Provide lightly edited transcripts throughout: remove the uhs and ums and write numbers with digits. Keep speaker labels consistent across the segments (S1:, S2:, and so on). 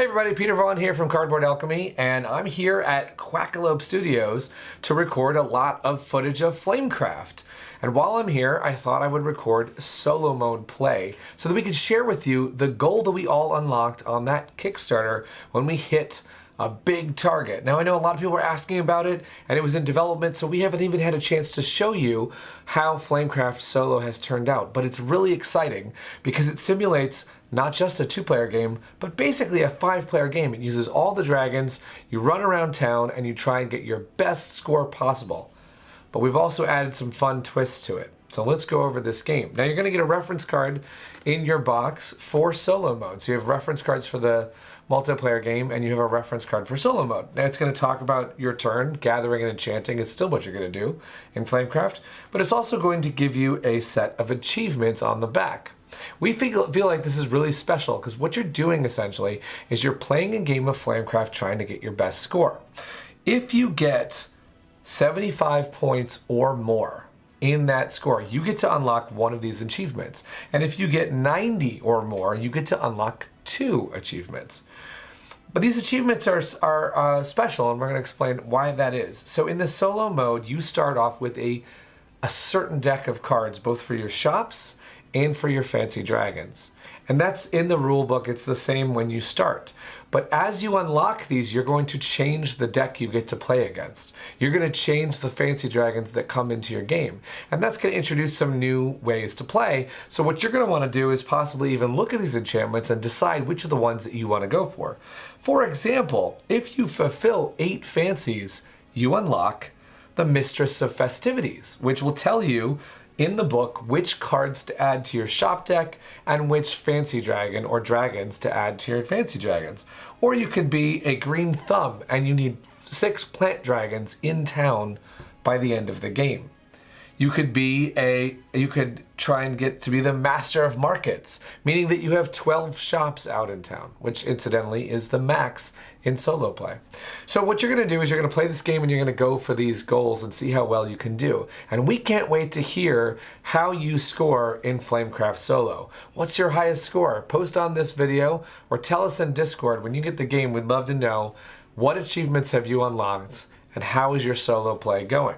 S1: Hey everybody, Peter Vaughn here from Cardboard Alchemy, and I'm here at Quackalope Studios to record a lot of footage of Flamecraft. And while I'm here, I thought I would record solo mode play so that we could share with you the goal that we all unlocked on that Kickstarter when we hit a big target. Now I know a lot of people were asking about it and it was in development, so we haven't even had a chance to show you how Flamecraft Solo has turned out, but it's really exciting because it simulates not just a 2-player game, but basically a 5-player game. It uses all the dragons, you run around town, and you try and get your best score possible. But we've also added some fun twists to it. So let's go over this game. Now you're going to get a reference card in your box for solo mode. So you have reference cards for the multiplayer game, and you have a reference card for solo mode. Now it's going to talk about your turn. Gathering and enchanting is still what you're going to do in Flamecraft, but it's also going to give you a set of achievements on the back. We feel like this is really special because what you're doing essentially is you're playing a game of Flamecraft trying to get your best score. If you get 75 points or more in that score, you get to unlock one of these achievements. And if you get 90 or more, you get to unlock 2 achievements. But these achievements are special, and we're going to explain why that is. So in the solo mode, you start off with a certain deck of cards, both for your shops and for your fancy dragons. And that's in the rule book. It's the same when you start. But as you unlock these, you're going to change the deck you get to play against. You're going to change the fancy dragons that come into your game. And that's going to introduce some new ways to play. So what you're going to want to do is possibly even look at these enchantments and decide which of the ones that you want to go for. For example, if you fulfill 8 fancies, you unlock the Mistress of Festivities, which will tell you in the book which cards to add to your shop deck and which fancy dragon or dragons to add to your fancy dragons. Or you could be a green thumb and you need 6 plant dragons in town by the end of the game. You could try and get to be the Master of Markets, meaning that you have 12 shops out in town, which incidentally is the max in solo play. So what you're going to do is you're going to play this game and you're going to go for these goals and see how well you can do. And we can't wait to hear how you score in Flamecraft Solo. What's your highest score? Post on this video or tell us in Discord when you get the game. We'd love to know what achievements have you unlocked and how is your solo play going.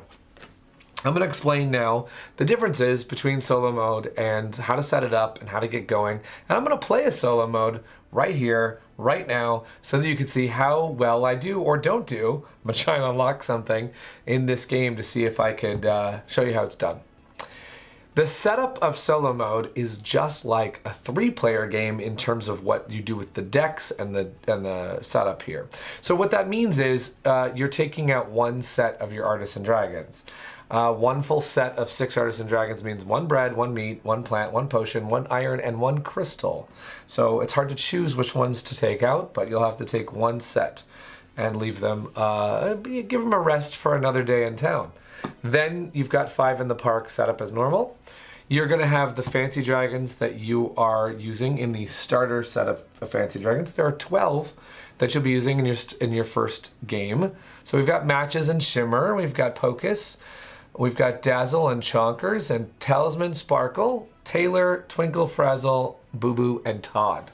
S1: I'm going to explain now the differences between solo mode and how to set it up and how to get going. And I'm going to play a solo mode right here, right now, so that you can see how well I do or don't do. I'm going to try and unlock something in this game to see if I could show you how it's done. The setup of solo mode is just like a 3-player game in terms of what you do with the decks and the setup here. So what that means is you're taking out 1 set of your Artisan dragons. 1 full set of 6 Artisan dragons means 1 bread, 1 meat, 1 plant, 1 potion, 1 iron, and 1 crystal. So it's hard to choose which ones to take out, but you'll have to take 1 set and leave them, give them a rest for another day in town. Then you've got 5 in the park set up as normal. You're going to have the fancy dragons that you are using in the starter setup of fancy dragons. There are 12 that you'll be using in your first game. So we've got Matches and Shimmer, we've got Pocus, we've got Dazzle and Chonkers, and Talisman, Sparkle, Taylor, Twinkle, Frazzle, Boo Boo, and Todd.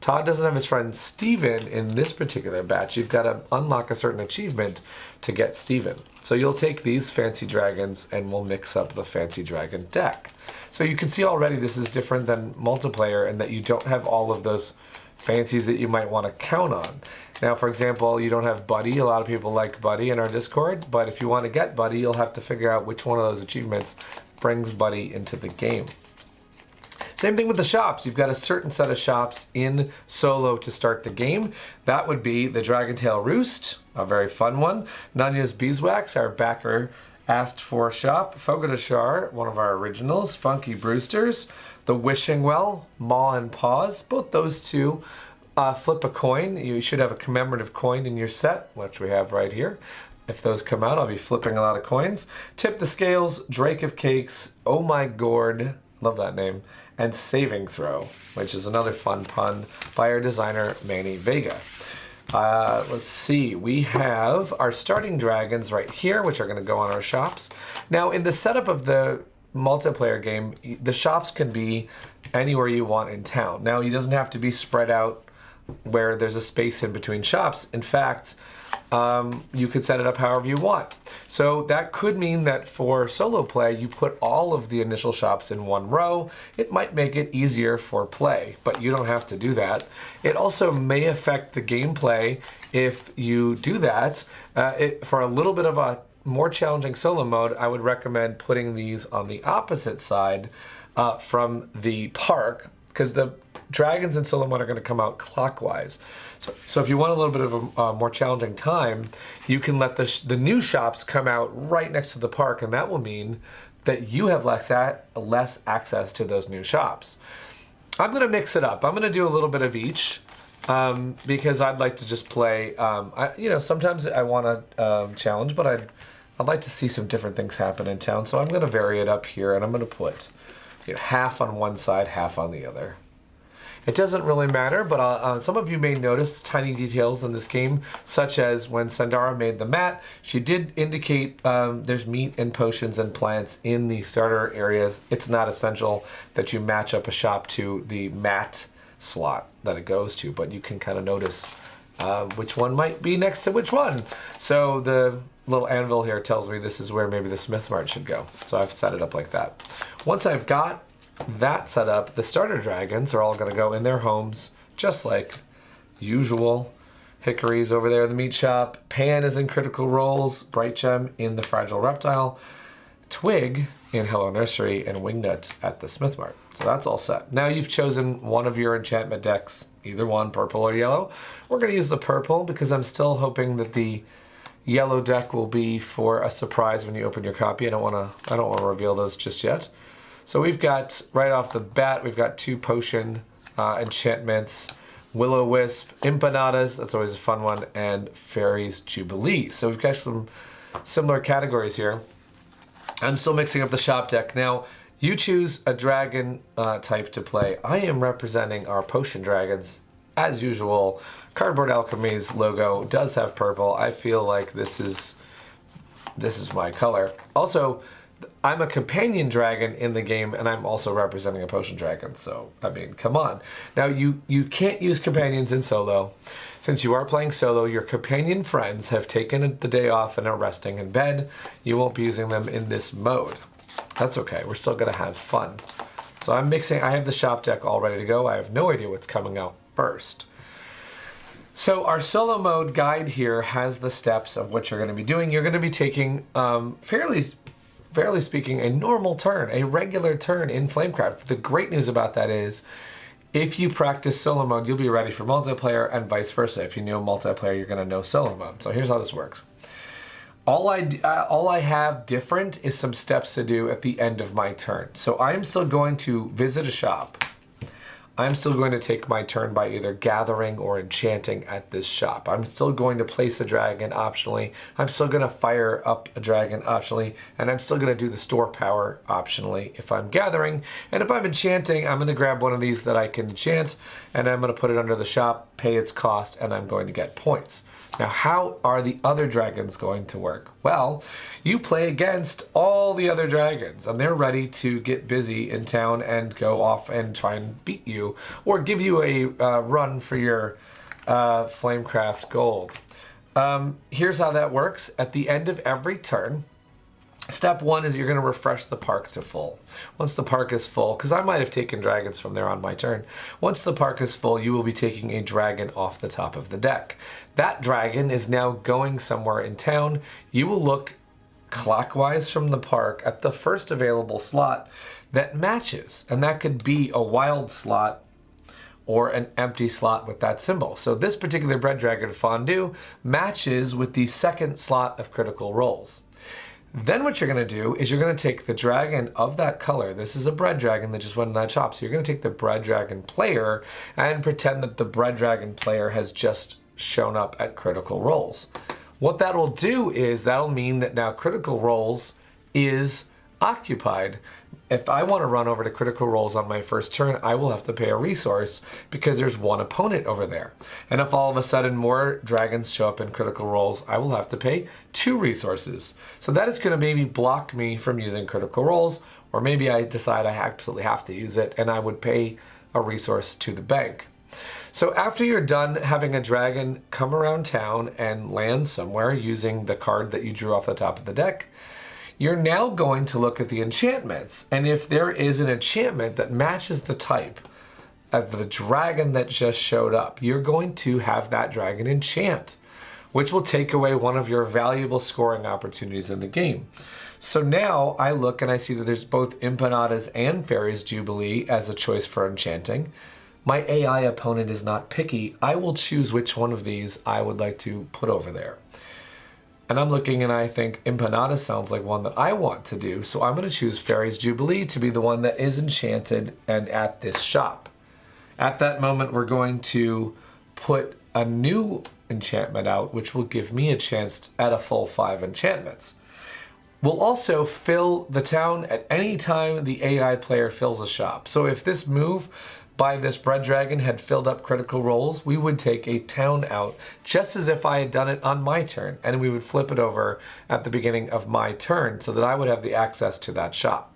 S1: Todd doesn't have his friend Steven in this particular batch. You've got to unlock a certain achievement to get Steven. So you'll take these fancy dragons and we'll mix up the fancy dragon deck. So you can see already this is different than multiplayer in that you don't have all of those fancies that you might want to count on. Now, for example, you don't have Buddy. A lot of people like Buddy in our Discord, but if you want to get Buddy, you'll have to figure out which one of those achievements brings Buddy into the game. Same thing with the shops. You've got a certain set of shops in solo to start the game. That would be the Dragontail Roost, a very fun one. Nanya's Beeswax, our backer asked for shop. Fogadashar, one of our originals. Funky Brewsters. The Wishing Well, Maw and Paws. Both those two flip a coin. You should have a commemorative coin in your set, which we have right here. If those come out, I'll be flipping a lot of coins. Tip the Scales, Drake of Cakes, Oh My Gourd, love that name, and Saving Throw, which is another fun pun by our designer, Manny Vega. Let's see, we have our starting dragons right here, which are going to go on our shops. Now, in the setup of the multiplayer game, the shops can be anywhere you want in town. Now, it doesn't have to be spread out where there's a space in between shops. In fact, you could set it up however you want. So that could mean that for solo play, you put all of the initial shops in one row. It might make it easier for play, but you don't have to do that. It also may affect the gameplay if you do that. For a little bit of a more challenging solo mode, I would recommend putting these on the opposite side from the park, because the dragons in solo mode are going to come out clockwise. So if you want a little bit of a more challenging time, you can let the new shops come out right next to the park, and that will mean that you have less access to those new shops. I'm going to mix it up. I'm going to do a little bit of each because I'd like to just play. Sometimes I want to challenge, but I'd like to see some different things happen in town. So I'm going to vary it up here, and I'm going to put half on one side, half on the other. It doesn't really matter, but some of you may notice tiny details in this game, such as when Sandara made the mat, she did indicate there's meat and potions and plants in the starter areas. It's not essential that you match up a shop to the mat slot that it goes to, but you can kind of notice which one might be next to which one. So the little anvil here tells me this is where maybe the Smith Mart should go. So I've set it up like that. Once I've got that set up, the starter dragons are all going to go in their homes just like usual. Hickory's over there in the meat shop, Pan is in Critical Roles, Bright Gem in the Fragile Reptile, Twig in Hello Nursery, and Wingnut at the Smith Mart. So that's all set. Now you've chosen one of your enchantment decks, either one, purple or yellow. We're going to use the purple because I'm still hoping that the yellow deck will be for a surprise when you open your copy. I don't want to reveal those just yet. So we've got, right off the bat, we've got 2 potion enchantments, Will-O-Wisp, Empanadas, that's always a fun one, and Fairies Jubilee. So we've got some similar categories here. I'm still mixing up the shop deck. Now, you choose a dragon type to play. I am representing our potion dragons. As usual, Cardboard Alchemy's logo does have purple. I feel like this is my color. Also, I'm a companion dragon in the game, and I'm also representing a potion dragon, so, I mean, come on. Now, you can't use companions in solo. Since you are playing solo, your companion friends have taken the day off and are resting in bed. You won't be using them in this mode. That's okay, we're still gonna have fun. So I'm mixing, I have the shop deck all ready to go. I have no idea what's coming out first. So our solo mode guide here has the steps of what you're gonna be doing. You're gonna be taking, fairly speaking, a normal turn, a regular turn in Flamecraft. The great news about that is, if you practice solo mode, you'll be ready for multiplayer, and vice versa. If you know multiplayer, you're gonna know solo mode. So here's how this works. All I have different is some steps to do at the end of my turn. So I'm still going to visit a shop. I'm still going to take my turn by either gathering or enchanting at this shop. I'm still going to place a dragon optionally. I'm still going to fire up a dragon optionally. And I'm still going to do the store power optionally if I'm gathering. And if I'm enchanting, I'm going to grab one of these that I can enchant, and I'm going to put it under the shop, pay its cost, and I'm going to get points. Now, how are the other dragons going to work? Well, you play against all the other dragons, and they're ready to get busy in town and go off and try and beat you, or give you a run for your Flamecraft gold. Here's how that works. At the end of every turn, step 1 is you're going to refresh the park to full. Once the park is full, because I might have taken dragons from there on my turn, once the park is full, you will be taking a dragon off the top of the deck. That dragon is now going somewhere in town. You will look clockwise from the park at the first available slot that matches, and that could be a wild slot or an empty slot with that symbol. So this particular bread dragon, Fondue, matches with the second slot of Critical Roles. Then what you're going to do is you're going to take the dragon of that color. This is a bread dragon that just went in that shop. So you're going to take the bread dragon player and pretend that the bread dragon player has just shown up at Critical Roles. What that will do is that'll mean that now Critical Roles is occupied. If I want to run over to Critical Roles on my first turn, I will have to pay a resource because there's one opponent over there. And if all of a sudden more dragons show up in Critical Roles, I will have to pay 2 resources. So that is going to maybe block me from using Critical Roles, or maybe I decide I absolutely have to use it and I would pay a resource to the bank. So after you're done having a dragon come around town and land somewhere using the card that you drew off the top of the deck, you're now going to look at the enchantments. And if there is an enchantment that matches the type of the dragon that just showed up, you're going to have that dragon enchant, which will take away one of your valuable scoring opportunities in the game. So now I look and I see that there's both Empanadas and Fairy's Jubilee as a choice for enchanting. My AI opponent is not picky. I will choose which one of these I would like to put over there. And I'm looking and I think Empanada sounds like one that I want to do. So I'm going to choose Fairy's Jubilee to be the one that is enchanted and at this shop. At that moment, we're going to put a new enchantment out, which will give me a chance at a full 5 enchantments. We'll also fill the town at any time the AI player fills a shop. So if this move by this bread dragon had filled up critical roles, we would take a town out just as if I had done it on my turn, and we would flip it over at the beginning of my turn so that I would have the access to that shop.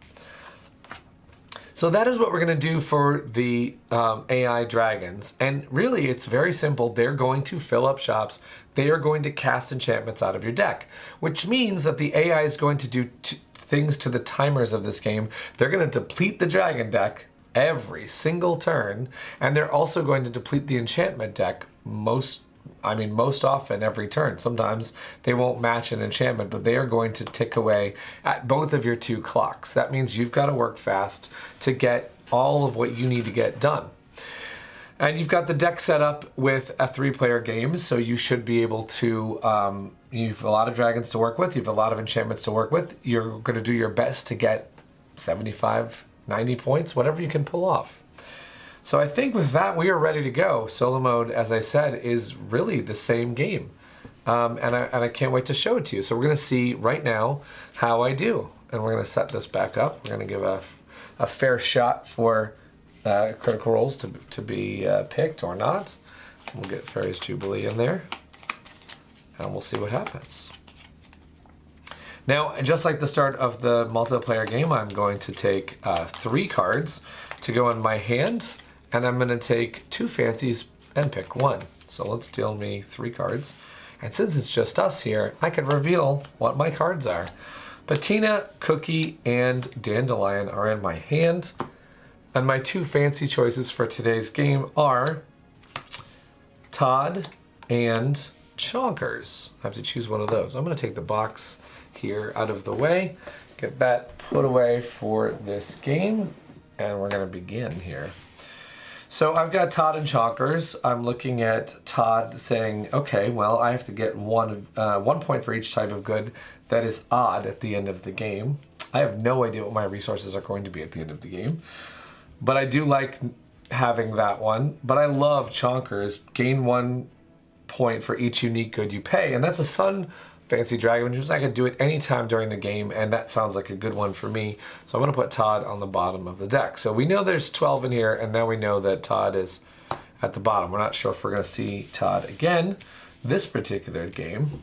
S1: So that is what we're going to do for the AI dragons. And really, it's very simple. They're going to fill up shops. They are going to cast enchantments out of your deck, which means that the AI is going to do things to the timers of this game. They're going to deplete the dragon deck every single turn, and they're also going to deplete the enchantment deck most often every turn. Sometimes they won't match an enchantment, but they are going to tick away at both of your 2 clocks. That means you've got to work fast to get all of what you need to get done. And you've got the deck set up with a 3-player game, so you should be able to, you have a lot of dragons to work with, you have a lot of enchantments to work with. You're going to do your best to get 75, 90 points, whatever you can pull off. So I think with that, we are ready to go. Solo mode, as I said, is really the same game. And I can't wait to show it to you. So we're going to see right now how I do. And we're going to set this back up. We're going to give a fair shot for critical roles to be picked or not. We'll get Fairy's Jubilee in there. And we'll see what happens. Now, just like the start of the multiplayer game, I'm going to take 3 cards to go in my hand. And I'm going to take 2 fancies and pick 1. So let's deal me 3 cards. And since it's just us here, I can reveal what my cards are. Patina, Cookie, and Dandelion are in my hand. And my 2 fancy choices for today's game are Todd and Chonkers. I have to choose one of those. I'm going to take the box here out of the way, get that put away for this game, and we're going to begin here. So I've got Todd and Chonkers. I'm looking at Todd saying, okay, well, I have to get 1 point for each type of good that is odd at the end of the game. I have no idea what my resources are going to be at the end of the game, but I do like having that one. But I love Chonkers. Gain 1 point for each unique good you pay, and that's a Sun Fancy Dragon, which means I could do it anytime during the game, and that sounds like a good one for me. So I'm going to put Todd on the bottom of the deck. So we know there's 12 in here, and now we know that Todd is at the bottom. We're not sure if we're going to see Todd again this particular game.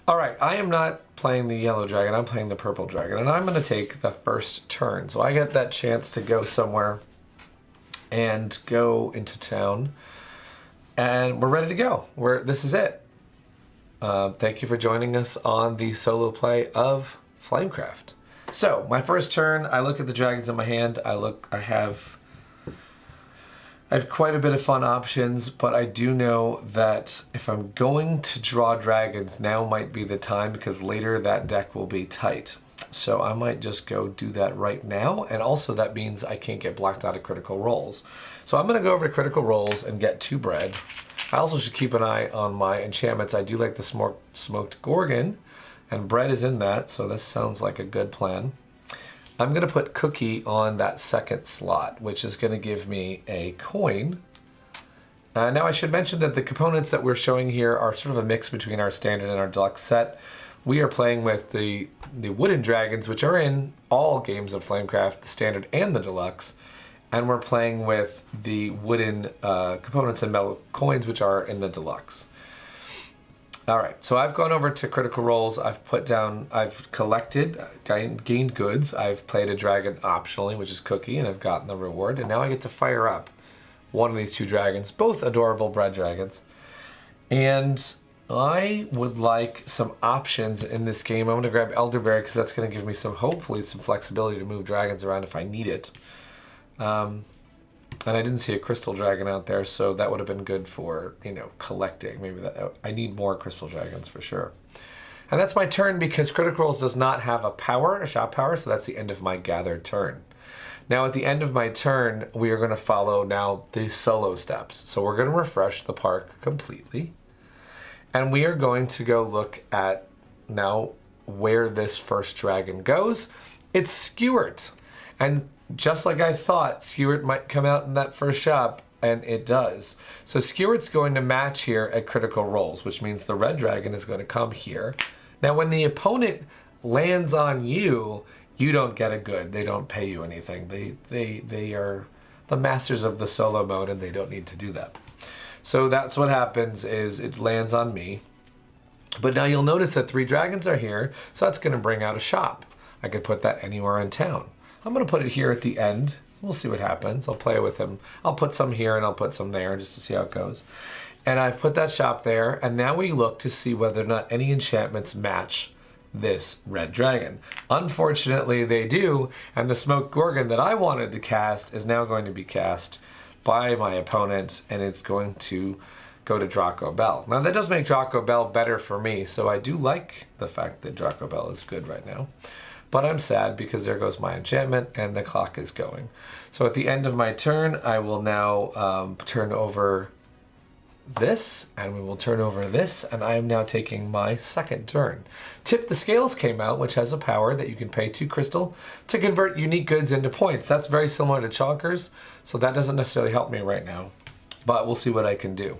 S1: All right, I am not playing the yellow dragon. I'm playing the purple dragon, and I'm going to take the first turn. So I get that chance to go somewhere and go into town, and we're ready to go. This is it. Thank you for joining us on the solo play of Flamecraft. So, my first turn, I look at the dragons in my hand. I have quite a bit of fun options, but I do know that if I'm going to draw dragons, now might be the time, because later that deck will be tight. So I might just go do that right now, and also that means I can't get blocked out of critical rolls. So I'm going to go over to critical rolls and get 2 bread. I also should keep an eye on my enchantments. I do like the smoked Gorgon, and bread is in that, so this sounds like a good plan. I'm going to put Cookie on that second slot, which is going to give me a coin. Now I should mention that the components that we're showing here are sort of a mix between our standard and our deluxe set. We are playing with the wooden dragons, which are in all games of Flamecraft, the standard and the deluxe. And we're playing with the wooden components and metal coins, which are in the deluxe. All right, so I've gone over to critical rolls. I've collected, gained goods. I've played a dragon optionally, which is Cookie, and I've gotten the reward. And now I get to fire up one of these two dragons, both adorable bread dragons. And I would like some options in this game. I'm going to grab Elderberry because that's going to give me hopefully some flexibility to move dragons around if I need it. And I didn't see a crystal dragon out there, so that would have been good for, collecting. Maybe I need more crystal dragons for sure. And that's my turn because Critical Roles does not have a shop power, so that's the end of my gathered turn. Now at the end of my turn, we are going to follow now the solo steps. So we're going to refresh the park completely. And we are going to go look at now where this first dragon goes. It's Skewert. And just like I thought, Skewert might come out in that first shop, and it does. So Skewert's going to match here at Critical Roles, which means the red dragon is going to come here. Now when the opponent lands on you, you don't get a good. They don't pay you anything. They are the masters of the solo mode, and they don't need to do that. So that's what happens is it lands on me. But now you'll notice that 3 dragons are here, so that's going to bring out a shop. I could put that anywhere in town. I'm going to put it here at the end. We'll see what happens. I'll play with him. I'll put some here and I'll put some there just to see how it goes. And I've put that shop there, and now we look to see whether or not any enchantments match this red dragon. Unfortunately, they do, and the Smoke Gorgon that I wanted to cast is now going to be cast by my opponent, and it's going to go to Draco Bell. Now that does make Draco Bell better for me, so I do like the fact that Draco Bell is good right now. But I'm sad because there goes my enchantment and the clock is going. So at the end of my turn, I will now turn over this, and we will turn over this, and I am now taking my second turn. Tip the Scales came out, which has a power that you can pay 2 crystal to convert unique goods into points. That's very similar to Chonkers, so that doesn't necessarily help me right now, but we'll see what I can do.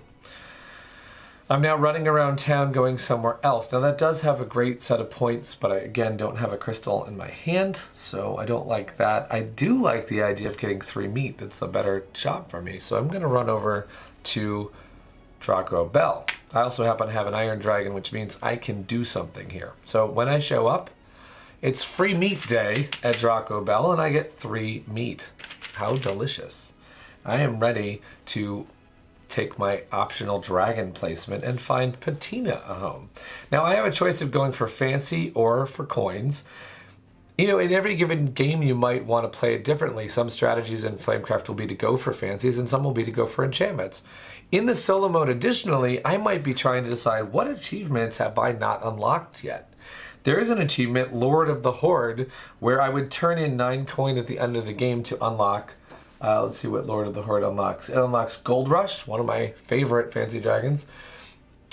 S1: I'm now running around town going somewhere else. Now that does have a great set of points, but I again don't have a crystal in my hand, so I don't like that. I do like the idea of getting 3 meat. That's a better shop for me, so I'm going to run over to Draco Bell. I also happen to have an Iron Dragon, which means I can do something here. So when I show up, it's free meat day at Draco Bell, and I get 3 meat. How delicious. I am ready to take my optional dragon placement and find Patina a home. Now I have a choice of going for fancy or for coins. In every given game you might want to play it differently. Some strategies in Flamecraft will be to go for fancies and some will be to go for enchantments. In the solo mode additionally, I might be trying to decide what achievements have I not unlocked yet. There is an achievement, Lord of the Horde, where I would turn in 9 coin at the end of the game to unlock. Let's see what Lord of the Horde unlocks. It unlocks Gold Rush, one of my favorite fancy dragons,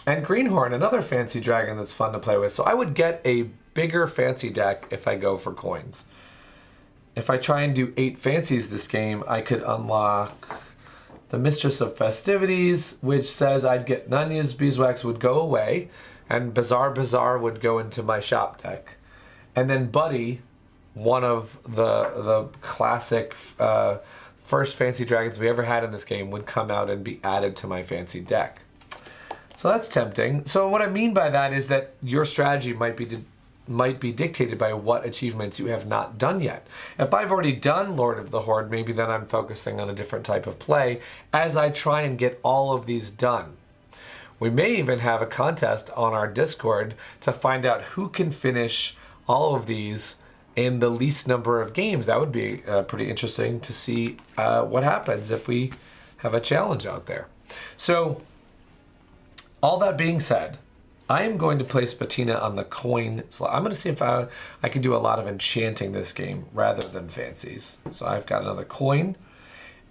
S1: and Greenhorn, another fancy dragon that's fun to play with. So I would get a bigger fancy deck if I go for coins. If I try and do 8 fancies this game, I could unlock the Mistress of Festivities, which says I'd get Nanya's Beeswax would go away, and Bazaar would go into my shop deck. And then Buddy, one of the classic first fancy dragons we ever had in this game, would come out and be added to my fancy deck. So that's tempting. So what I mean by that is that your strategy might be dictated by what achievements you have not done yet. If I've already done Lord of the Horde, maybe then I'm focusing on a different type of play as I try and get all of these done. We may even have a contest on our Discord to find out who can finish all of these in the least number of games. That would be pretty interesting to see what happens if we have a challenge out there. So all that being said, I am going to place Patina on the coin slot. I'm going to see if I can do a lot of enchanting this game rather than fancies. So I've got another coin.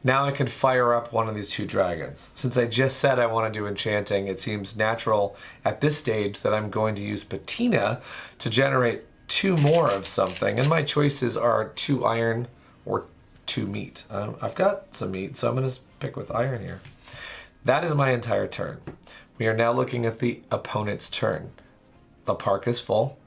S1: Now I can fire up one of these 2 dragons. Since I just said I want to do enchanting, it seems natural at this stage that I'm going to use Patina to generate 2 more of something. And my choices are 2 iron or 2 meat. I've got some meat, so I'm going to pick with iron here. That is my entire turn. We are now looking at the opponent's turn. The park is full.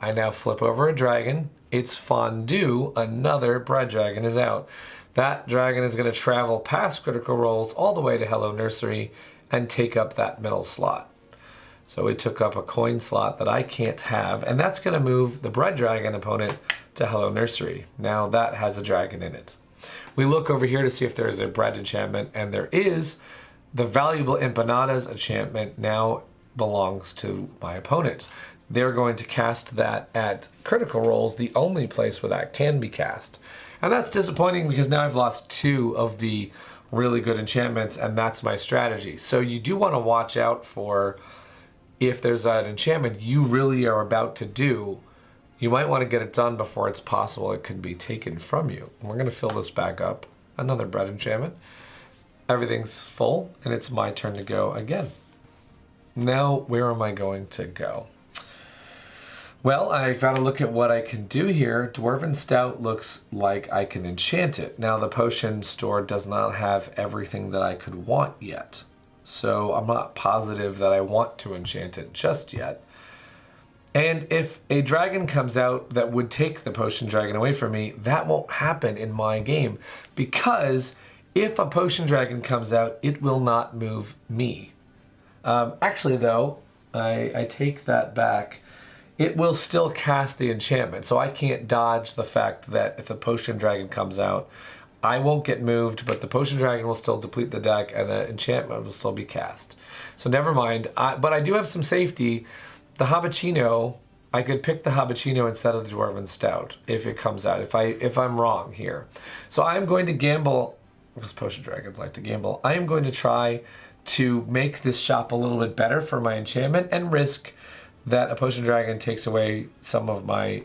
S1: I now flip over a dragon. It's Fondue. Another bread dragon is out. That dragon is going to travel past Critical Roles all the way to Hello Nursery and take up that middle slot. So it took up a coin slot that I can't have, and that's going to move the bread dragon opponent to Hello Nursery. Now that has a dragon in it. We look over here to see if there is a bread enchantment, and there is. The valuable empanadas enchantment now belongs to my opponent. They're going to cast that at critical rolls, the only place where that can be cast. And that's disappointing because now I've lost 2 of the really good enchantments, and that's my strategy. So you do want to watch out for if there's an enchantment you really are about to do, you might want to get it done before it's possible it can be taken from you. And we're going to fill this back up. Another bread enchantment. Everything's full, and it's my turn to go again. Now, where am I going to go? Well, I've got to look at what I can do here. Dwarven Stout looks like I can enchant it. Now, the potion store does not have everything that I could want yet. So I'm not positive that I want to enchant it just yet. And if a dragon comes out that would take the potion dragon away from me, that won't happen in my game. Because if a potion dragon comes out, it will not move me. Actually, though, I take that back. It will still cast the enchantment, so I can't dodge the fact that if the potion dragon comes out, I won't get moved, but the potion dragon will still deplete the deck and the enchantment will still be cast. So never mind, but I do have some safety. The Habachino, I could pick the Habachino instead of the Dwarven Stout if it comes out, if I'm wrong here. So I'm going to gamble, because potion dragons like to gamble, I am going to try to make this shop a little bit better for my enchantment and risk that a potion dragon takes away some of my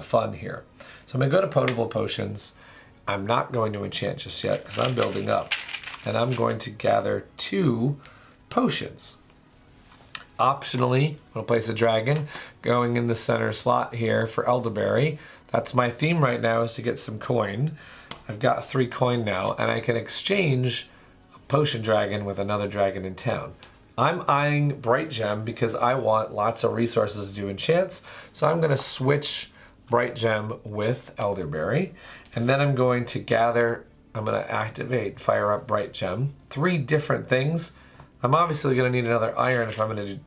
S1: fun here. So I'm going to go to potable potions. I'm not going to enchant just yet because I'm building up. And I'm going to gather 2 potions. Optionally, I'm going to place a dragon going in the center slot here for elderberry. That's my theme right now, is to get some coin. I've got 3 coin now, and I can exchange a potion dragon with another dragon in town. I'm eyeing Bright Gem because I want lots of resources to do enchants. So I'm going to switch Bright Gem with Elderberry. And then I'm going to gather, I'm going to activate, fire up Bright Gem. 3 different things. I'm obviously going to need another iron if I'm going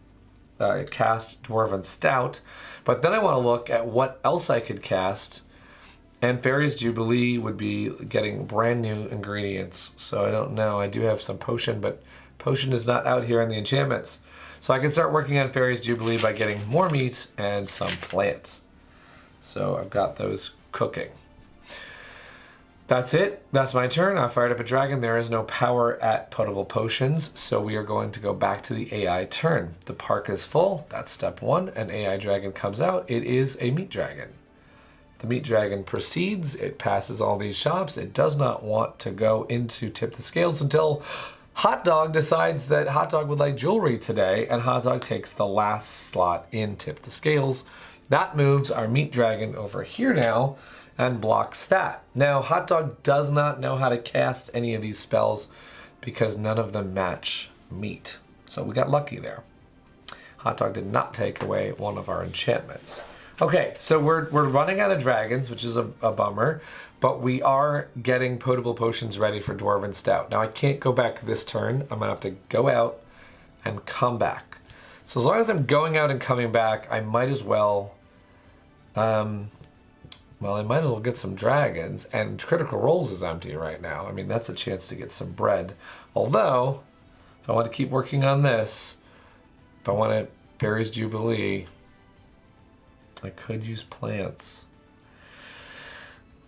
S1: to cast Dwarven Stout. But then I want to look at what else I could cast. And Fairy's Jubilee would be getting brand new ingredients. So I don't know. I do have some potion, but potion is not out here in the enchantments. So I can start working on Fairy's Jubilee by getting more meat and some plants. So I've got those cooking. That's it. That's my turn. I fired up a dragon. There is no power at potable potions, so we are going to go back to the AI turn. The park is full. That's step 1. An AI dragon comes out. It is a meat dragon. The meat dragon proceeds. It passes all these shops. It does not want to go into Tip the Scales until Hot Dog decides that Hot Dog would like jewelry today, and Hot Dog takes the last slot in Tip the Scales. That moves our meat dragon over here now and blocks that. Now, Hot Dog does not know how to cast any of these spells because none of them match meat. So we got lucky there. Hot Dog did not take away one of our enchantments. Okay, so we're running out of dragons, which is a bummer, but we are getting potable potions ready for Dwarven Stout. Now, I can't go back this turn. I'm gonna have to go out and come back. So as long as I'm going out and coming back, I might as well, I might as well get some dragons, and Critical Rolls is empty right now. I mean, that's a chance to get some bread. Although, if I want to keep working on this, if I want to Fairy's Jubilee, I could use plants.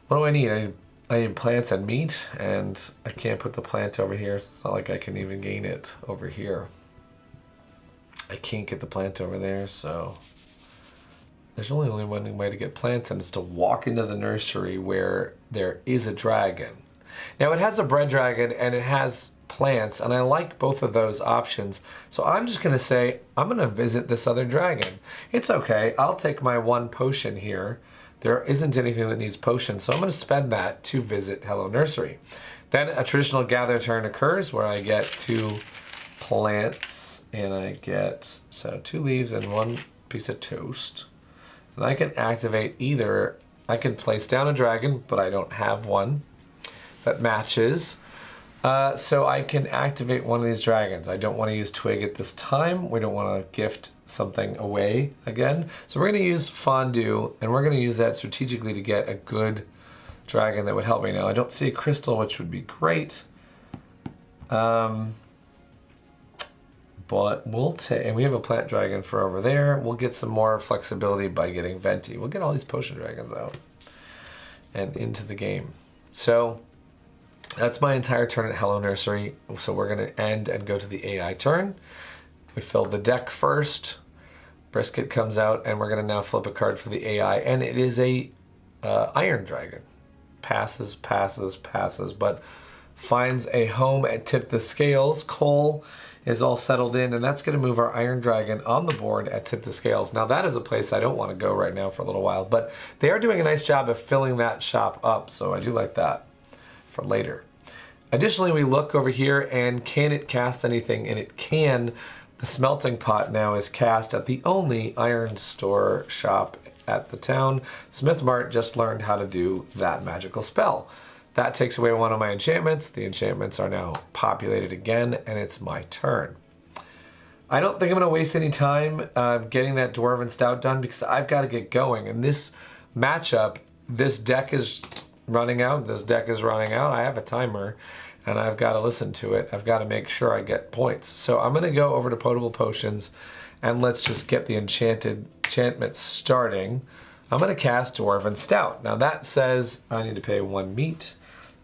S1: What do I need? I need plants and meat, and I can't put the plant over here, so it's not like I can even gain it over here. I can't get the plant over there, so there's only one way to get plants, and it's to walk into the nursery where there is a dragon. Now, it has a bread dragon, and it has plants, and I like both of those options. So I'm just going to say, I'm going to visit this other dragon. It's okay. I'll take my 1 potion here. There isn't anything that needs potions, so I'm going to spend that to visit Hello Nursery. Then a traditional gather turn occurs where I get 2 plants, and I get 2 leaves and 1 piece of toast. And I can activate either, I can place down a dragon, but I don't have one that matches. So I can activate one of these dragons. I don't want to use Twig at this time. We don't want to gift something away again. So we're going to use Fondue, and we're going to use that strategically to get a good dragon that would help me. Now I don't see a crystal, which would be great. But we'll take, and we have a plant dragon for over there. We'll get some more flexibility by getting Venti. We'll get all these potion dragons out and into the game. So that's my entire turn at Hello Nursery. So we're going to end and go to the AI turn. We filled the deck first. Brisket comes out, and we're going to now flip a card for the AI, and it is a Iron Dragon. Passes, but finds a home at Tip the Scales. Cole is all settled in, and that's going to move our Iron Dragon on the board at Tip the Scales. Now that is a place I don't want to go right now for a little while, but they are doing a nice job of filling that shop up, so I do like that for later. Additionally, we look over here, and can it cast anything? And it can. The smelting pot now is cast at the only iron store shop at the town. Smith Mart just learned how to do that magical spell. That takes away one of my enchantments. The enchantments are now populated again, and it's my turn. I don't think I'm going to waste any time getting that Dwarven Stout done because I've got to get going. In this matchup, this deck is running out. This deck is running out. I have a timer, and I've got to listen to it. I've got to make sure I get points. So I'm going to go over to Potable Potions, and let's just get the enchantment starting. I'm going to cast Dwarven Stout. Now that says I need to pay 1 meat,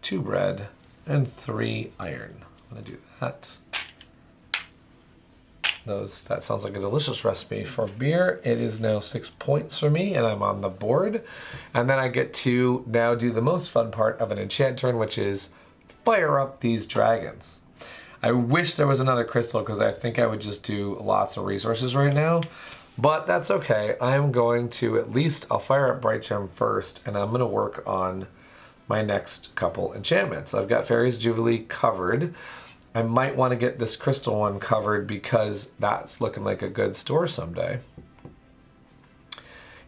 S1: 2 bread, and 3 iron. I'm going to do that. That sounds like a delicious recipe for beer. It is now 6 points for me, and I'm on the board. And then I get to now do the most fun part of an enchant turn, which is fire up these dragons. I wish there was another crystal because I think I would just do lots of resources right now. But that's okay. I'm going to I'll fire up Bright Gem first, and I'm going to work on my next couple enchantments. I've got Fairy's Jubilee covered. I might want to get this crystal one covered because that's looking like a good store someday.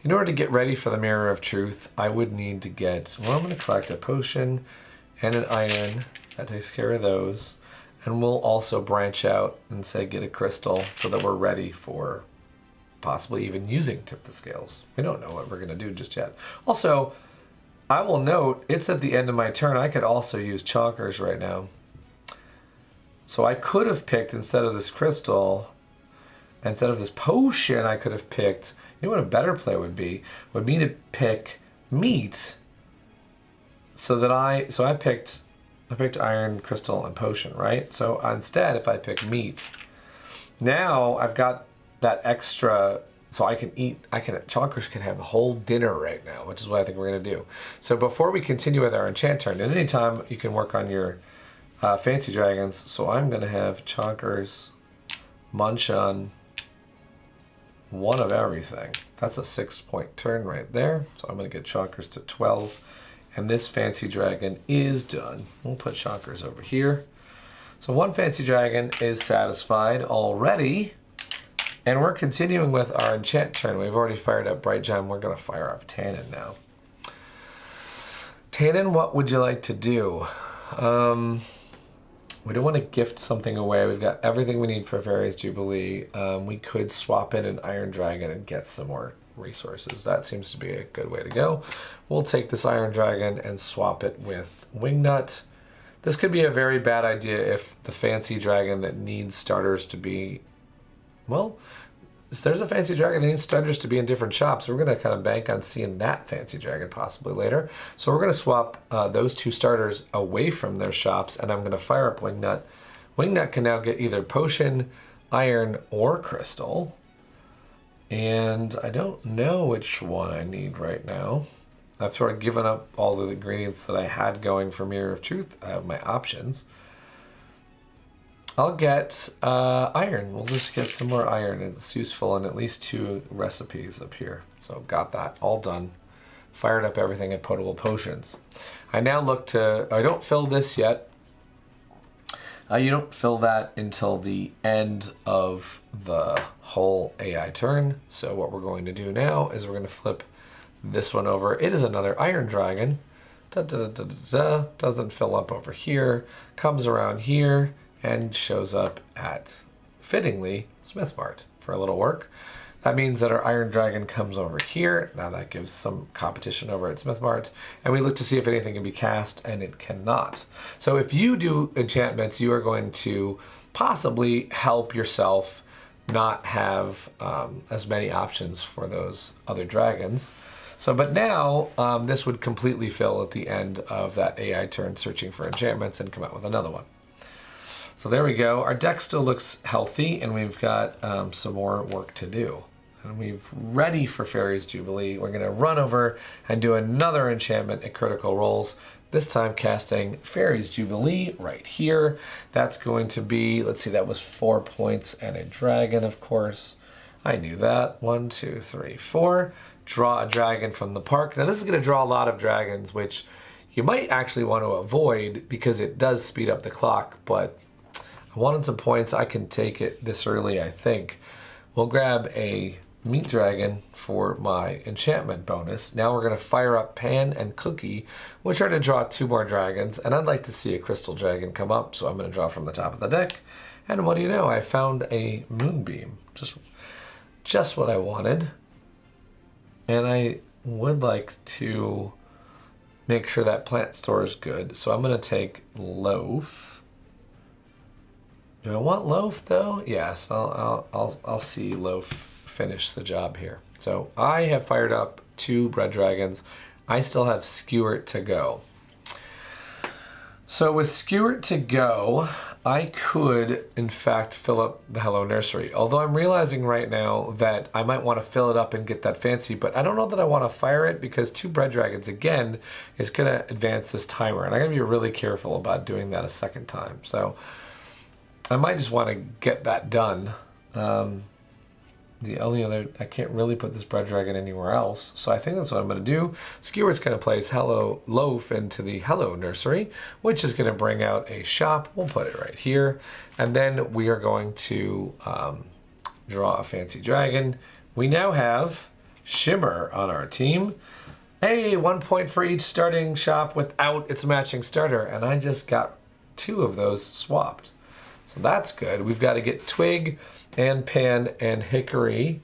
S1: In order to get ready for the Mirror of Truth, I would need to get, I'm going to collect a potion and an iron. That takes care of those. And we'll also branch out and say get a crystal so that we're ready for possibly even using Tip the Scales. We don't know what we're going to do just yet. Also, I will note, it's at the end of my turn. I could also use Chonkers right now. So I could have picked, instead of this crystal, instead of this potion, I could have picked, you know what a better play would be to pick meat. So I picked iron, crystal, and potion, right? So instead, if I pick meat, now I've got that extra, so Chonkers can have a whole dinner right now, which is what I think we're gonna do. So before we continue with our enchant turn, at any time you can work on your fancy dragons. So I'm gonna have Chonkers munch on one of everything. That's a 6-point turn right there. So I'm gonna get Chonkers to 12. And this fancy dragon is done. We'll put Chonkers over here. So one fancy dragon is satisfied already. And we're continuing with our enchant turn. We've already fired up Bright Gem. We're going to fire up Tannin now. Tannin, what would you like to do? We don't want to gift something away. We've got everything we need for Fairy's Jubilee. We could swap in an Iron Dragon and get some more resources. That seems to be a good way to go. We'll take this Iron Dragon and swap it with Wingnut. This could be a very bad idea if the fancy dragon that needs starters to be, well, there's a fancy dragon that needs starters to be in different shops. We're going to kind of bank on seeing that fancy dragon possibly later. So we're going to swap those 2 starters away from their shops, and I'm going to fire up Wingnut. Wingnut can now get either potion, iron, or crystal. And I don't know which one I need right now. I've sort of given up all the ingredients that I had going for Mirror of Truth. I have my options. I'll get iron. We'll just get some more iron. It's useful in at least 2 recipes up here. So got that all done. Fired up everything at Potable Potions. I now look to, I don't fill this yet. You don't fill that until the end of the whole AI turn. So what we're going to do now is we're going to flip this one over. It is another Iron Dragon. Doesn't fill up over here. Comes around here and shows up at, fittingly, Smith Mart for a little work. That means that our Iron Dragon comes over here. Now that gives some competition over at Smith Mart. And we look to see if anything can be cast, and it cannot. So if you do enchantments, you are going to possibly help yourself not have as many options for those other dragons. So, but now this would completely fill at the end of that AI turn searching for enchantments and come out with another one. So there we go. Our deck still looks healthy, and we've got some more work to do. And we're ready for Fairies Jubilee. We're going to run over and do another enchantment at Critical Roles. This time casting Fairies Jubilee right here. That's going to be, let's see, that was 4 points and a dragon, of course. I knew that. 1, 2, 3, 4. Draw a dragon from the park. Now this is going to draw a lot of dragons, which you might actually want to avoid because it does speed up the clock, but I wanted some points. I can take it this early, I think. We'll grab a meat dragon for my enchantment bonus. Now we're going to fire up Pan and Cookie, which are to draw 2 more dragons, and I'd like to see a crystal dragon come up, so I'm going to draw from the top of the deck. And what do you know? I found a moonbeam. Just what I wanted. And I would like to make sure that plant store is good, so I'm going to take Loaf. Do I want Loaf though? Yes, I'll see Loaf finish the job here. So I have fired up 2 bread dragons. I still have Skewert to go. So with Skewert to go, I could in fact fill up the Hello Nursery. Although I'm realizing right now that I might want to fill it up and get that fancy, but I don't know that I want to fire it because 2 bread dragons again is going to advance this timer, and I'm going to be really careful about doing that a second time. So I might just want to get that done. The only other, I can't really put this bread dragon anywhere else, so I think that's what I'm going to do. Skewert's going to place Hello Loaf into the Hello Nursery, which is going to bring out a shop. We'll put it right here, and then we are going to draw a fancy dragon. We now have Shimmer on our team. Hey, 1 point for each starting shop without its matching starter, and I just got 2 of those swapped. So that's good. We've got to get Twig and Pan and Hickory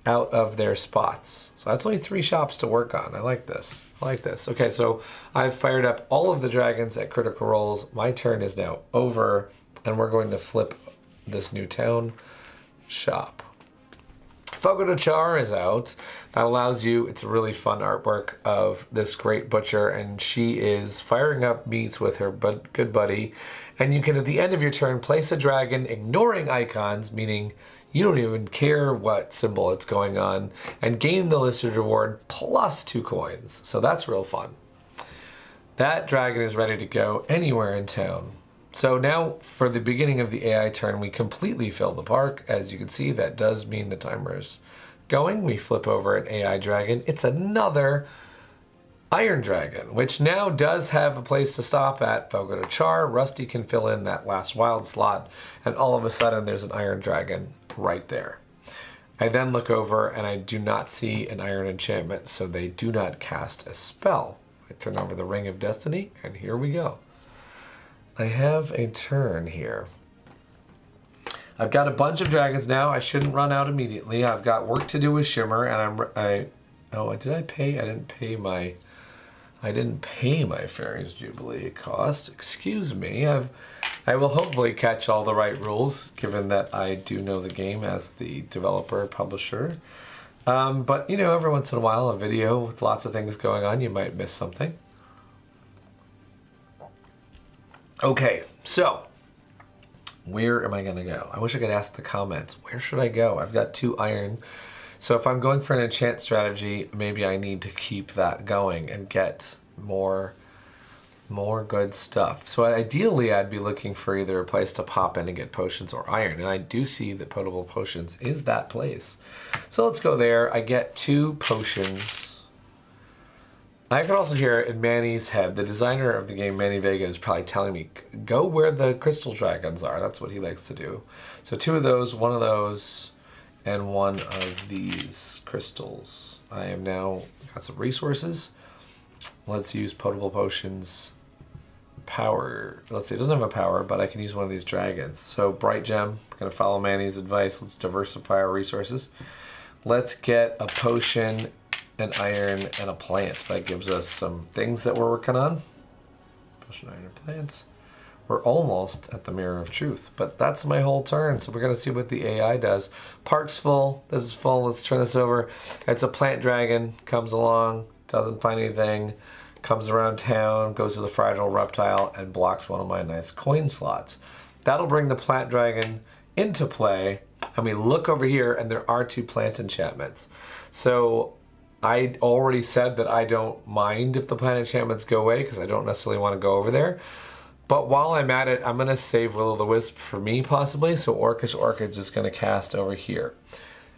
S1: out of their spots. So that's only 3 shops to work on. I like this. I like this. Okay, so I've fired up all of the dragons at Critical Roles. My turn is now over, and we're going to flip this new town shop. Fogo de Char is out. That allows you, it's a really fun artwork of this great butcher, and she is firing up meats with her good buddy. And you can, at the end of your turn, place a dragon, ignoring icons, meaning you don't even care what symbol it's going on, and gain the listed reward plus 2 coins. So that's real fun. That dragon is ready to go anywhere in town. So now for the beginning of the AI turn, we completely fill the park. As you can see, that does mean the timer's going. We flip over an AI dragon. It's another Iron Dragon, which now does have a place to stop at. Fogo de Char. Rusty can fill in that last wild slot, and all of a sudden there's an Iron Dragon right there. I then look over and I do not see an Iron Enchantment, so they do not cast a spell. I turn over the Ring of Destiny, and here we go. I have a turn here. I've got a bunch of dragons now. I shouldn't run out immediately. I've got work to do with Shimmer, and did I pay? I didn't pay my Fairies Jubilee cost. Excuse me. I will hopefully catch all the right rules, given that I do know the game as the developer, publisher. But, you know, every once in a while, a video with lots of things going on, you might miss something. Okay, so where am I going to go? I wish I could ask the comments. Where should I go? I've got 2 iron. So if I'm going for an enchant strategy, maybe I need to keep that going and get more good stuff. So ideally, I'd be looking for either a place to pop in and get potions or iron. And I do see that Potable Potions is that place. So let's go there. I get 2 potions. I can also hear in Manny's head, the designer of the game, Manny Vega, is probably telling me, go where the crystal dragons are. That's what he likes to do. So 2 of those, 1 of those, and 1 of these crystals. I am now got some resources. Let's use Potable Potions power. Let's see, it doesn't have a power, but I can use 1 of these dragons. So Bright Gem, I'm going to follow Manny's advice. Let's diversify our resources. let's get a potion, an iron, and a plant. That gives us some things that we're working on. Potion, iron, and plants. We're almost at the Mirror of Truth, but that's my whole turn. So we're gonna see what the AI does. Park's full, this is full, let's turn this over. It's a plant dragon, comes along, doesn't find anything, comes around town, goes to the fragile reptile, and blocks one of my nice coin slots. That'll bring the plant dragon into play, and we look over here and there are 2 plant enchantments. So I already said that I don't mind if the plant enchantments go away because I don't necessarily want to go over there. But while I'm at it, I'm going to save Will-o'-the-Wisp for me possibly, so Orcish Orchid is going to cast over here.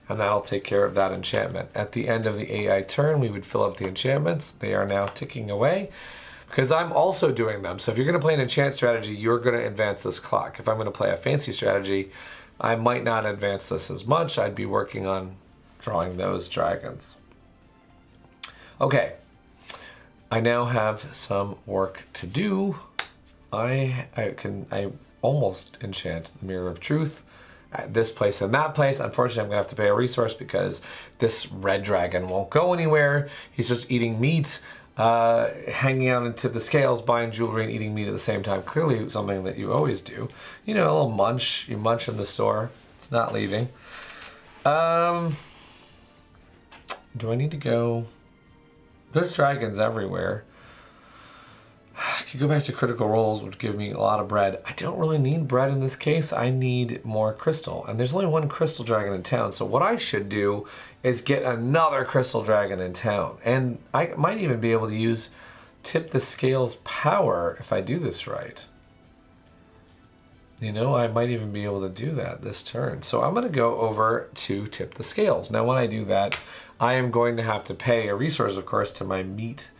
S1: And that'll take care of that enchantment. At the end of the AI turn, we would fill up the enchantments. They are now ticking away because I'm also doing them. So if you're going to play an enchant strategy, you're going to advance this clock. If I'm going to play a fancy strategy, I might not advance this as much. I'd be working on drawing those dragons. Okay, I now have some work to do. I almost enchant the Mirror of Truth at this place and that place. Unfortunately, I'm gonna have to pay a resource because this red dragon won't go anywhere. He's just eating meat, hanging out into the scales, buying jewelry and eating meat at the same time. Clearly something that you always do. You know, a little munch, you munch in the store. It's not leaving. Do I need to go? There's dragons everywhere. I could go back to critical roles, which give me a lot of bread. I don't really need bread in this case. I need more crystal. And there's only 1 crystal dragon in town. So what I should do is get another crystal dragon in town. And I might even be able to use Tip the Scales power if I do this right. You know, I might even be able to do that this turn. So I'm going to go over to Tip the Scales. Now when I do that, I am going to have to pay a resource, of course, to my meat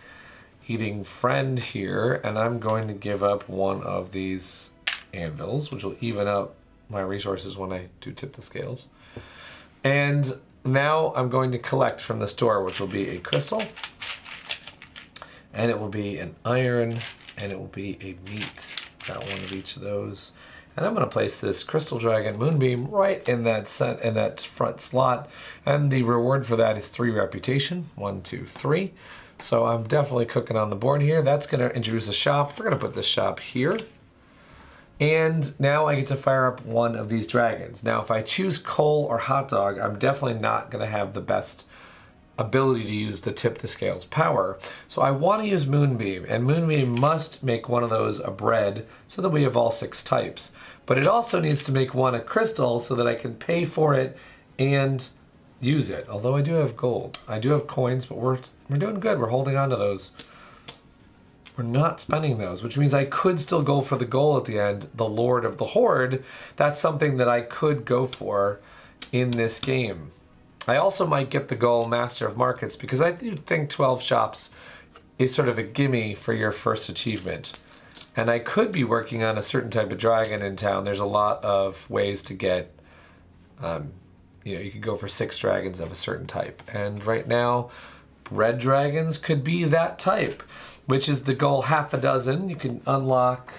S1: eating friend here, and I'm going to give up one of these anvils, which will even up my resources when I do Tip the Scales. And now I'm going to collect from the store, which will be a crystal, and it will be an iron, and it will be a meat. Got one of each of those. And I'm going to place this Crystal Dragon Moonbeam right in that front slot, and the reward for that is 3 reputation. 1, 2, 3. So I'm definitely cooking on the board here. That's going to introduce a shop. We're going to put this shop here. And now I get to fire up one of these dragons. Now if I choose coal or hot dog, I'm definitely not going to have the best ability to use the Tip the Scales power. So I want to use Moonbeam, and Moonbeam must make one of those a bread so that we have all 6 types. But it also needs to make one a crystal so that I can pay for it and use it. Although I do have gold. I do have coins, but we're doing good. We're holding on to those. We're not spending those, which means I could still go for the goal at the end, the Lord of the Horde. That's something that I could go for in this game. I also might get the goal Master of Markets because I do think 12 shops is sort of a gimme for your first achievement. And I could be working on a certain type of dragon in town. There's a lot of ways to get, you know, you could go for 6 dragons of a certain type. And right now, red dragons could be that type, which is the goal. Half a dozen. You can unlock,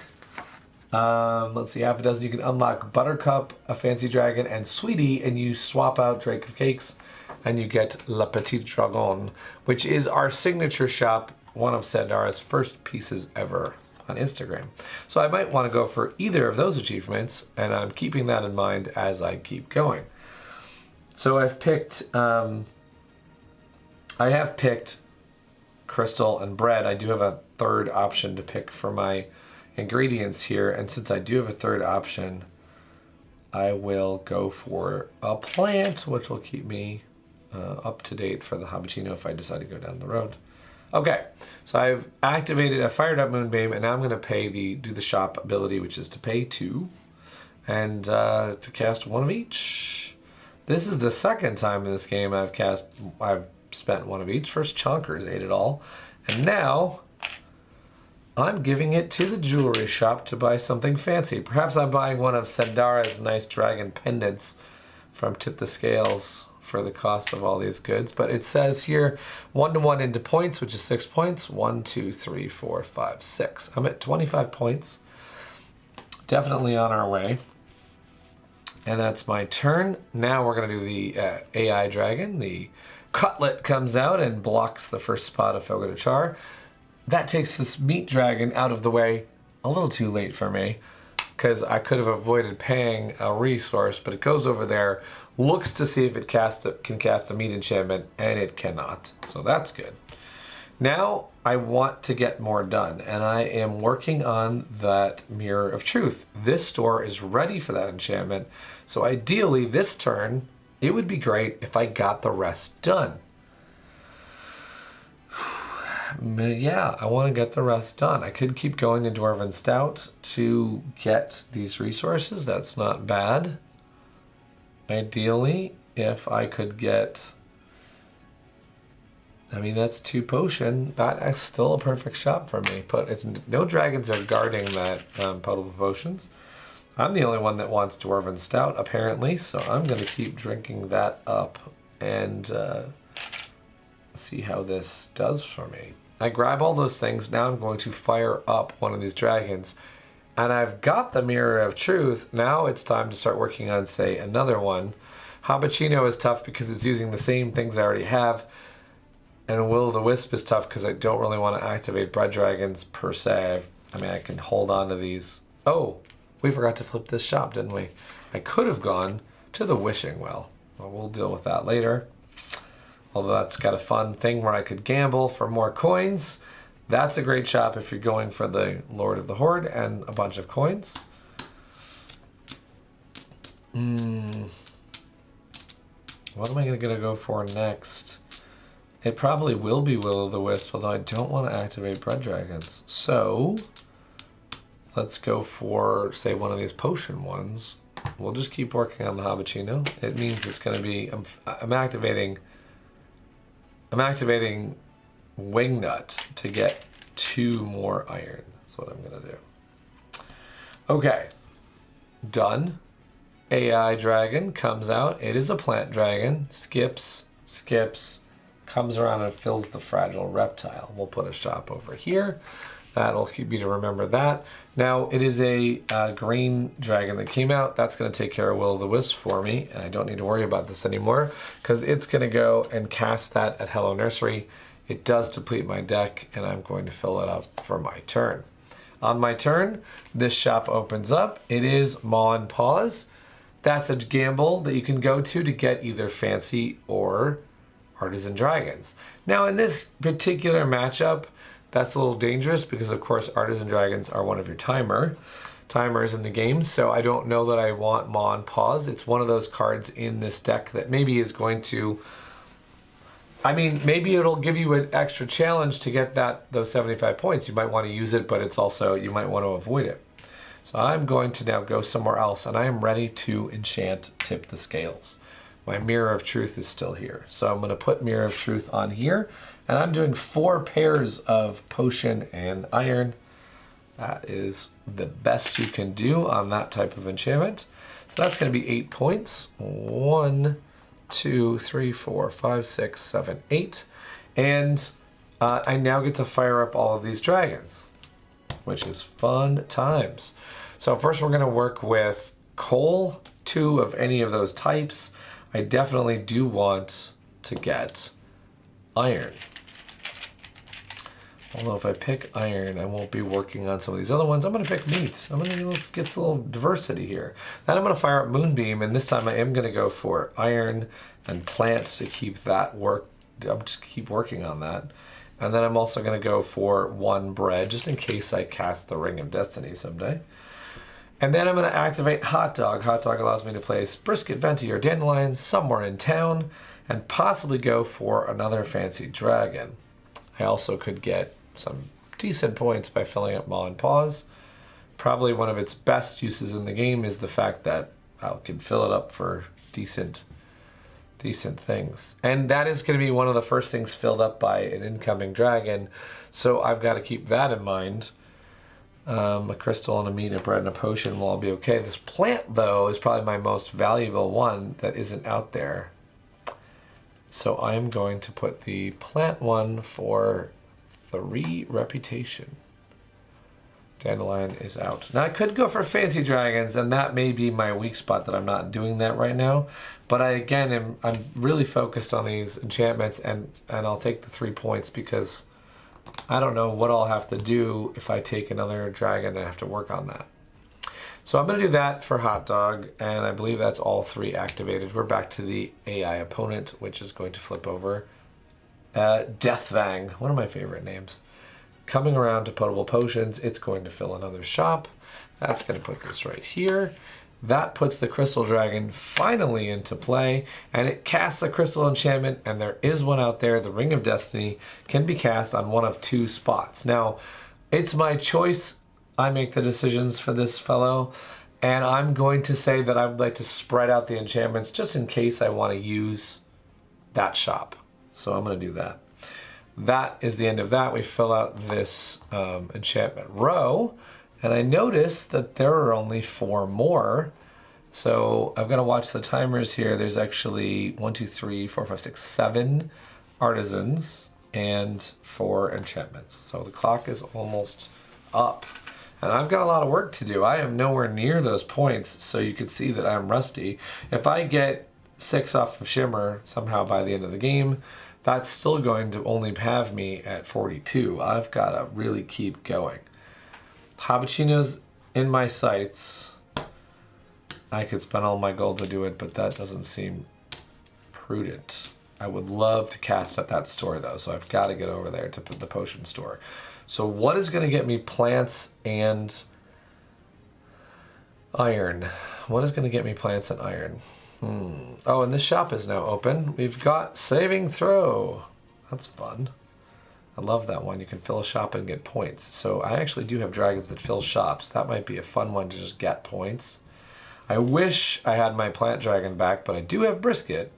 S1: let's see, half a dozen. You can unlock Buttercup, a fancy dragon, and Sweetie, and you swap out Drake of Cakes, and you get La Petite Dragon, which is our signature shop, one of Sandara's first pieces ever on Instagram. So I might want to go for either of those achievements, and I'm keeping that in mind as I keep going. So I've picked, I have picked crystal and bread. I do have a third option to pick for my ingredients here, and since I do have a third option, I will go for a plant, which will keep me up to date for the Habitino if I decide to go down the road. Okay, so I've activated, I fired up Moonbeam, and now I'm going to do the shop ability, which is to pay 2, and to cast one of each. This is the second time in this game I've spent one of each. First Chonkers ate it all, and now I'm giving it to the jewelry shop to buy something fancy. Perhaps I'm buying one of Sandara's nice dragon pendants from Tip the Scales for the cost of all these goods. But it says here 1-to-1 into points, which is 6 points. 1, 2, 3, 4, 5, 6. I'm at 25 points. Definitely on our way. And that's my turn. Now we're going to do the AI dragon. The cutlet comes out and blocks the first spot of Fogo de Char. That takes this meat dragon out of the way a little too late for me, because I could have avoided paying a resource, but it goes over there, looks to see if it can cast a meat enchantment, and it cannot. So that's good. Now I want to get more done, and I am working on that Mirror of Truth. This store is ready for that enchantment, so ideally this turn, it would be great if I got the rest done. Yeah, I want to get the rest done. I could keep going to Dwarven Stout to get these resources. That's not bad. Ideally, if I could get... I mean, that's 2 potion. That is still a perfect shop for me. But it's no dragons are guarding that potable potions. I'm the only one that wants Dwarven Stout, apparently. So I'm going to keep drinking that up and see how this does for me. I grab all those things. Now I'm going to fire up one of these dragons. And I've got the Mirror of Truth. Now it's time to start working on, say, another one. Habachino is tough because it's using the same things I already have. And Will-o'-the-Wisp is tough because I don't really want to activate Bread Dragons per se. I mean, I can hold on to these. Oh, we forgot to flip this shop, didn't we? I could have gone to the Wishing Well. Well, we'll deal with that later. Although that's got a fun thing where I could gamble for more coins. That's a great shop if you're going for the Lord of the Horde and a bunch of coins. What am I going to go for next? It probably will be Will-o'-the-Wisp, although I don't want to activate Bread Dragons. So, let's go for, say, one of these potion ones. We'll just keep working on the Habachino. It means it's going to be... I'm activating Wingnut to get 2 more iron. That's what I'm going to do. Okay. Done. AI dragon comes out. It is a plant dragon. Skips. Comes around and fills the fragile reptile. We'll put a shop over here. That'll keep you to remember that. Now, it is a green dragon that came out. That's going to take care of Will-o'-the-Wisp for me. And I don't need to worry about this anymore because it's going to go and cast that at Hello Nursery. It does deplete my deck, and I'm going to fill it up for my turn. On my turn, this shop opens up. It is Maw and Paws. That's a gamble that you can go to get either fancy or Artisan dragons. Now, in this particular matchup, that's a little dangerous because, of course, Artisan dragons are one of your timers in the game, so I don't know that I want Maw and Paws. It's one of those cards in this deck that maybe is going to... I mean, maybe it'll give you an extra challenge to get those 75 points. You might want to use it, but it's also, you might want to avoid it. So I'm going to now go somewhere else, and I am ready to enchant Tip the Scales. My Mirror of Truth is still here. So I'm going to put Mirror of Truth on here. And I'm doing 4 pairs of potion and iron. That is the best you can do on that type of enchantment. So that's going to be 8 points. 1, 2, 3, 4, 5, 6, 7, 8. And I now get to fire up all of these dragons, which is fun times. So first we're going to work with coal, 2 of any of those types. I definitely do want to get iron. Although if I pick iron, I won't be working on some of these other ones. I'm going to pick meat. Let's get a little diversity here. Then I'm going to fire up Moonbeam, and this time I am going to go for iron and plants to keep that I'm just keep working on that. And then I'm also going to go for 1 bread, just in case I cast the Ring of Destiny someday. And then I'm going to activate Hot Dog. Hot Dog allows me to place Brisket, Venti, or Dandelions somewhere in town, and possibly go for another fancy dragon. I also could get some decent points by filling up Maw and Paws. Probably one of its best uses in the game is the fact that I can fill it up for decent things. And that is going to be one of the first things filled up by an incoming dragon, so I've got to keep that in mind. A crystal and a meat, a bread, and a potion will all be okay. This plant, though, is probably my most valuable one that isn't out there. So I'm going to put the plant one for 3 reputation. Dandelion is out. Now I could go for fancy dragons, and that may be my weak spot that I'm not doing that right now. But I'm really focused on these enchantments, and I'll take the 3 points because I don't know what I'll have to do if I take another dragon and I have to work on that. So I'm going to do that for Hot Dog, and I believe that's all 3 activated. We're back to the AI opponent, which is going to flip over. Deathfang, one of my favorite names. Coming around to potable potions, it's going to fill another shop. That's going to put this right here. That puts the Crystal Dragon finally into play, and it casts a crystal enchantment, and there is one out there. The Ring of Destiny can be cast on one of 2 spots. Now, it's my choice. I make the decisions for this fellow, and I'm going to say that I would like to spread out the enchantments just in case I want to use that shop. So I'm going to do that. That is the end of that. We fill out this enchantment row, and I noticed that there are only 4 more. So I've got to watch the timers here. There's actually 1, 2, 3, 4, 5, 6, 7 artisans and 4 enchantments. So the clock is almost up. And I've got a lot of work to do. I am nowhere near those points, so you can see that I'm rusty. If I get 6 off of Shimmer somehow by the end of the game, that's still going to only have me at 42. I've got to really keep going. Habachino's in my sights. I could spend all my gold to do it, but that doesn't seem prudent. I would love to cast at that store though, so I've got to get over there to the potion store. So what is going to get me plants and iron? What is going to get me plants and iron? Oh, and this shop is now open. We've got saving throw. That's fun. I love that one. You can fill a shop and get points. So I actually do have dragons that fill shops. That might be a fun one to just get points. I wish I had my plant dragon back, but I do have Brisket.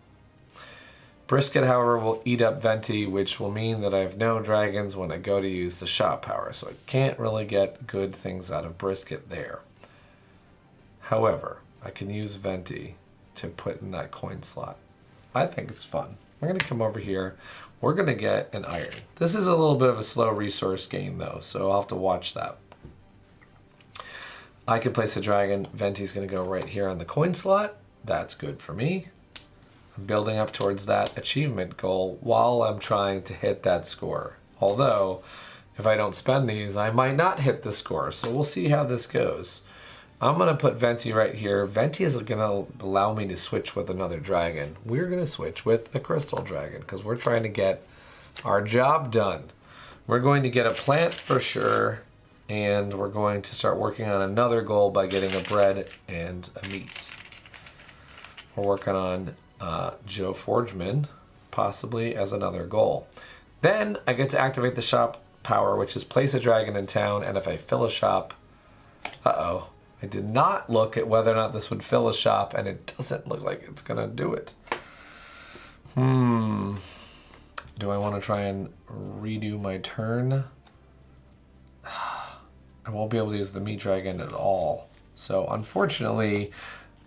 S1: Brisket, however, will eat up Venti, which will mean that I have no dragons when I go to use the shop power. So I can't really get good things out of Brisket there. However, I can use Venti to put in that coin slot. I think it's fun. We're going to come over here. We're going to get an iron. This is a little bit of a slow resource game though, so I'll have to watch that. I could place a dragon. Venti's going to go right here on the coin slot. That's good for me. I'm building up towards that achievement goal while I'm trying to hit that score. Although, if I don't spend these, I might not hit the score, so we'll see how this goes. I'm going to put Venti right here. Venti is going to allow me to switch with another dragon. We're going to switch with a crystal dragon because we're trying to get our job done. We're going to get a plant for sure, and we're going to start working on another goal by getting a bread and a meat. We're working on Joe Forgeman, possibly as another goal. Then I get to activate the shop power, which is place a dragon in town, and if I fill a shop, uh-oh. I did not look at whether or not this would fill a shop, and it doesn't look like it's gonna do it. Do I want to try and redo my turn? I won't be able to use the meat dragon at all. So unfortunately,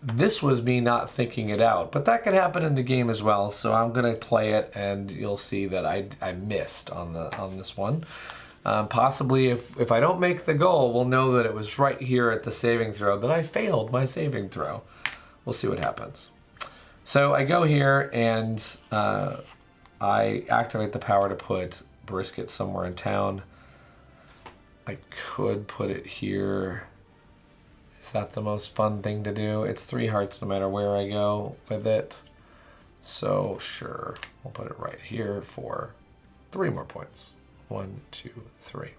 S1: this was me not thinking it out, but that could happen in the game as well. So I'm gonna play it, and you'll see that I missed on this one. Possibly if I don't make the goal, we'll know that it was right here at the saving throw that I failed my saving throw. We'll see what happens. So I go here and I activate the power to put Brisket somewhere in town. I could put it here. Is that the most fun thing to do? It's 3 hearts no matter where I go with it. So sure, we'll put it right here for 3 more points. 1, 2, 3.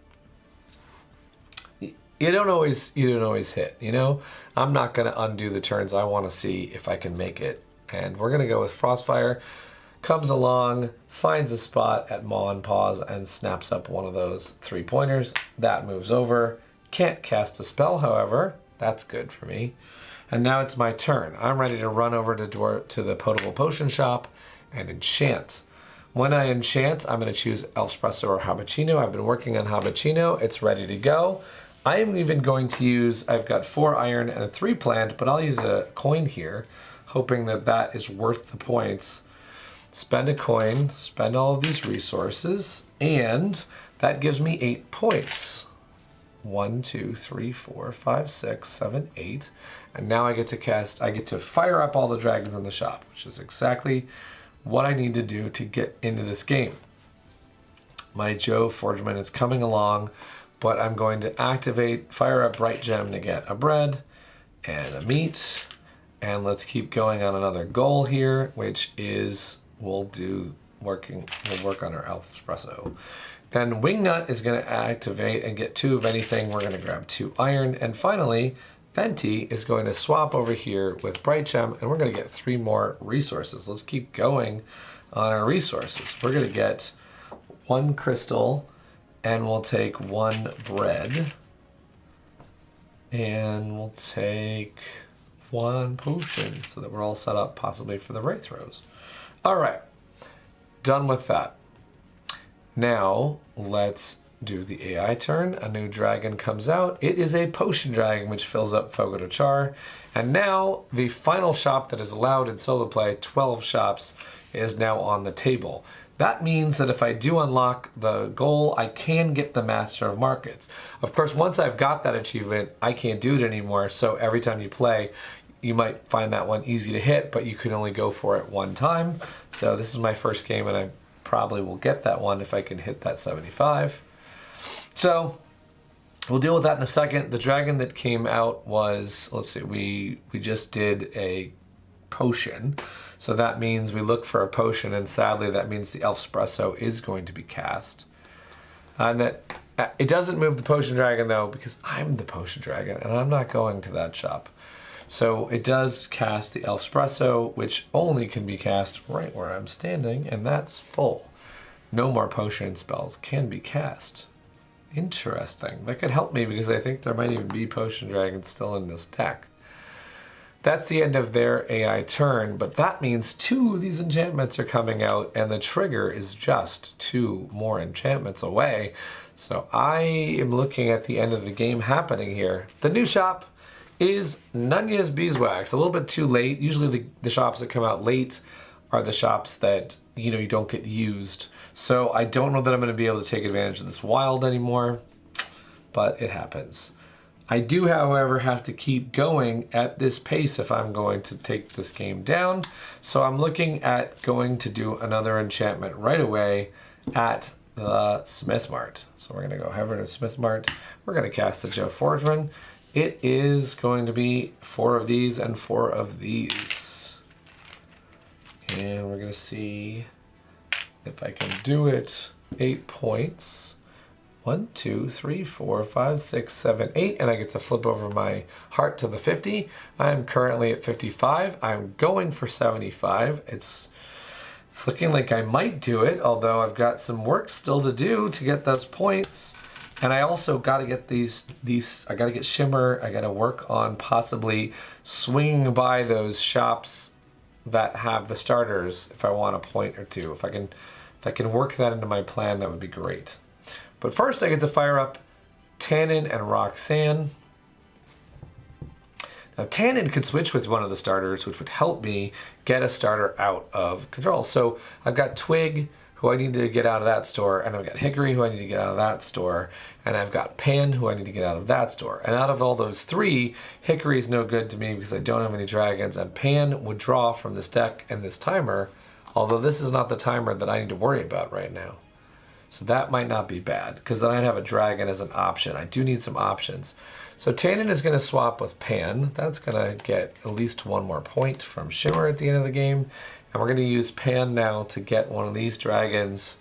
S1: You don't always hit, you know? I'm not gonna undo the turns. I wanna see if I can make it. And we're gonna go with Frostfire. Comes along, finds a spot at Maw and Paws and snaps up one of those 3-pointers. That moves over. Can't cast a spell, however. That's good for me. And now it's my turn. I'm ready to run over to the potable potion shop and enchant. When I enchant, I'm going to choose Elfspresso or Habachino. I've been working on Habachino. It's ready to go. I am even going to use, I've got 4 iron and a 3 plant, but I'll use a coin here, hoping that that is worth the points. Spend a coin, spend all of these resources, and that gives me 8 points. 1, 2, 3, 4, 5, 6, 7, 8. And now I get to fire up all the dragons in the shop, which is exactly what I need to do to get into this game. My Joe Forgeman is coming along, but I'm going to fire up Bright Gem to get a bread and a meat. And let's keep going on another goal here, which is we'll work on our Elf Espresso. Then Wingnut is going to activate and get 2 of anything. We're going to grab 2 iron. And finally, Venti is going to swap over here with Bright Gem, and we're going to get 3 more resources. Let's keep going on our resources. We're going to get 1 crystal, and we'll take 1 bread. And we'll take 1 potion so that we're all set up possibly for the Wraith throws. All right, done with that. Now, let's do the AI turn. A new dragon comes out. It is a potion dragon, which fills up Fogo de Char. And now, the final shop that is allowed in solo play, 12 shops, is now on the table. That means that if I do unlock the goal, I can get the Master of Markets. Of course, once I've got that achievement, I can't do it anymore. So every time you play, you might find that one easy to hit, but you can only go for it 1 time. So this is my first game, and I probably will get that one if I can hit that 75. So we'll deal with that in a second. The dragon that came out was, let's see, we just did a potion. So that means we look for a potion, and sadly that means the Elf Espresso is going to be cast. And that it doesn't move the potion dragon though, because I'm the potion dragon and I'm not going to that shop. So it does cast the Elf Espresso, which only can be cast right where I'm standing, and that's full. No more potion spells can be cast. Interesting. That could help me because I think there might even be potion dragons still in this deck. That's the end of their AI turn, but that means 2 of these enchantments are coming out, and the trigger is just 2 more enchantments away. So I am looking at the end of the game happening here. The new shop is Nunya's Beeswax. A little bit too late. Usually the shops that come out late are the shops that, you don't get used. So I don't know that I'm going to be able to take advantage of this wild anymore, but it happens. I do, however, have to keep going at this pace if I'm going to take this game down. So I'm looking at going to do another enchantment right away at the Smith Mart. So we're going to go over to Smith Mart. We're going to cast the Joe Forgeman. It is going to be 4 of these and 4 of these. And we're going to see if I can do it. 8 points. 1, 2, 3, 4, 5, 6, 7, 8, and I get to flip over my heart to the 50. I'm currently at 55. I'm going for 75. It's looking like I might do it, although I've got some work still to do to get those points. And I also got to get these. I got to get Shimmer. I got to work on possibly swinging by those shops that have the starters if I want a point or 2. If I can work that into my plan, that would be great. But first I get to fire up Tannen and Roxanne. Now Tannen could switch with one of the starters, which would help me get a starter out of control. So I've got Twig, who I need to get out of that store, and I've got Hickory, who I need to get out of that store, and I've got Pan, who I need to get out of that store. And out of all those 3, Hickory is no good to me because I don't have any dragons, and Pan would draw from this deck and this timer, although this is not the timer that I need to worry about right now. So that might not be bad, because then I'd have a dragon as an option. I do need some options. So Tannen is going to swap with Pan. That's going to get at least 1 more point from Shimmer at the end of the game. And we're going to use Pan now to get one of these dragons,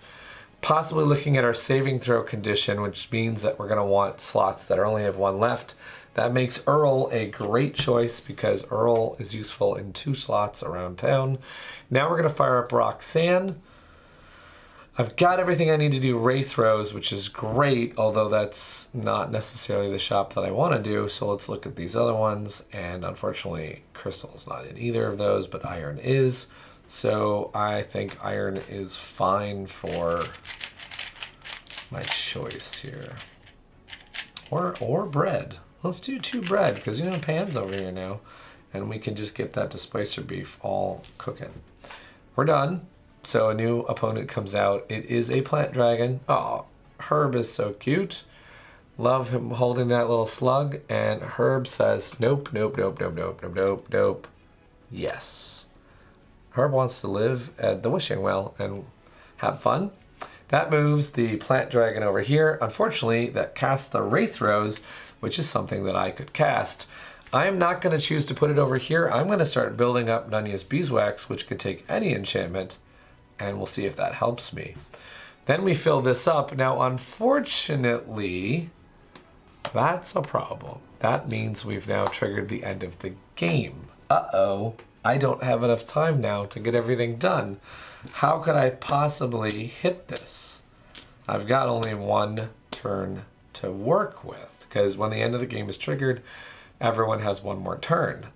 S1: possibly looking at our saving throw condition, which means that we're going to want slots that only have 1 left. That makes Earl a great choice because Earl is useful in 2 slots around town. Now we're going to fire up Roxanne. I've got everything I need to do Wraith throws, which is great, although that's not necessarily the shop that I want to do. So let's look at these other ones. And unfortunately, Crystal's not in either of those, but Iron is. So I think Iron is fine for my choice here. Or bread. Let's do 2 bread, because Pan's over here now. And we can just get that displacer beef all cooking. We're done. So a new opponent comes out. It is a plant dragon. Oh, Herb is so cute. Love him holding that little slug. And Herb says, nope, nope, nope, nope, nope, nope, nope, nope. Yes. Herb wants to live at the wishing well and have fun. That moves the plant dragon over here. Unfortunately, that casts the Wraith Rose, which is something that I could cast. I am not going to choose to put it over here. I'm going to start building up Nunya's Beeswax, which could take any enchantment, and we'll see if that helps me. Then we fill this up. Now, unfortunately, that's a problem. That means we've now triggered the end of the game. Uh-oh, I don't have enough time now to get everything done. How could I possibly hit this? I've got only one turn to work with, because when the end of the game is triggered, everyone has one more turn.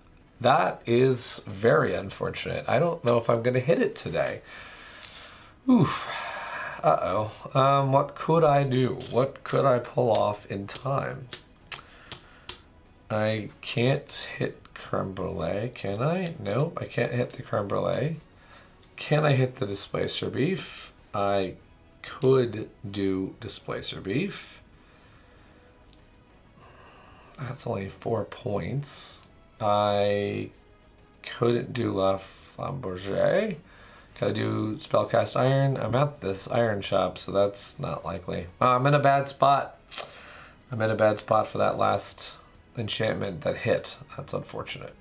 S1: That is very unfortunate. I don't know if I'm going to hit it today. Oof. Uh-oh. What could I do? What could I pull off in time? I can't hit creme brulee, can I? Nope, I can't hit the creme brulee. Can I hit the displacer beef? I could do displacer beef. That's only 4 points. I couldn't do La Flambourgée. Can I do Spellcast Iron? I'm at this iron shop, so that's not likely. I'm in a bad spot. I'm in a bad spot for that last enchantment that hit. That's unfortunate.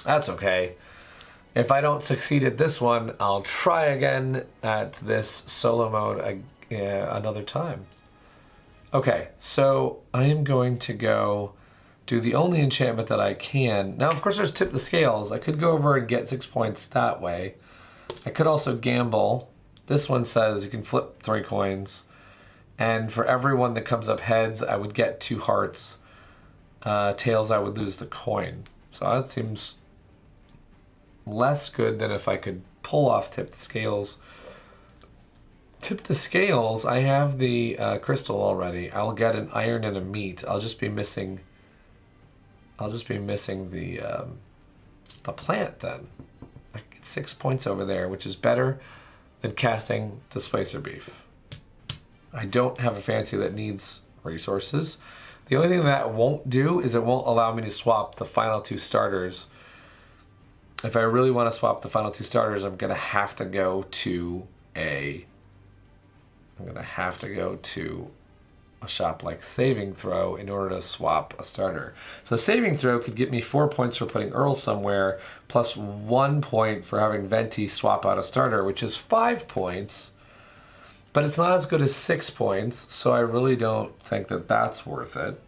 S1: That's okay. If I don't succeed at this one, I'll try again at this solo mode another time. Okay, so I am going to go do the only enchantment that I can. Now, of course, there's Tip the Scales. I could go over and get 6 points that way. I could also gamble. This one says you can flip 3 coins. And for every one that comes up heads, I would get 2 hearts. Tails, I would lose the coin. So that seems less good than if I could pull off Tip the Scales. Tip the Scales, I have the crystal already. I'll get an iron and a meat. I'll just be missing the plant then. I get 6 points over there, which is better than casting Displacer Beef. I don't have a fancy that needs resources. The only thing that won't do is it won't allow me to swap the final 2 starters. If I really want to swap the final 2 starters, I'm gonna have to go to a shop like Saving Throw in order to swap a starter. So Saving Throw could get me 4 points for putting Earl somewhere, plus 1 point for having Venti swap out a starter, which is 5 points. But it's not as good as 6 points, so I really don't think that that's worth it.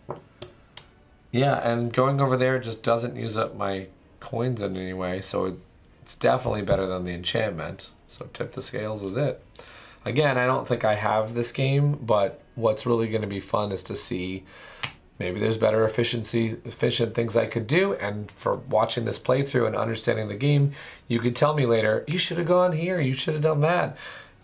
S1: Yeah, and going over there just doesn't use up my coins in any way, so it's definitely better than the enchantment. So Tip the Scales is it. Again, I don't think I have this game, but what's really going to be fun is to see maybe there's better efficient things I could do, and for watching this playthrough and understanding the game, you could tell me later, you should have gone here, you should have done that,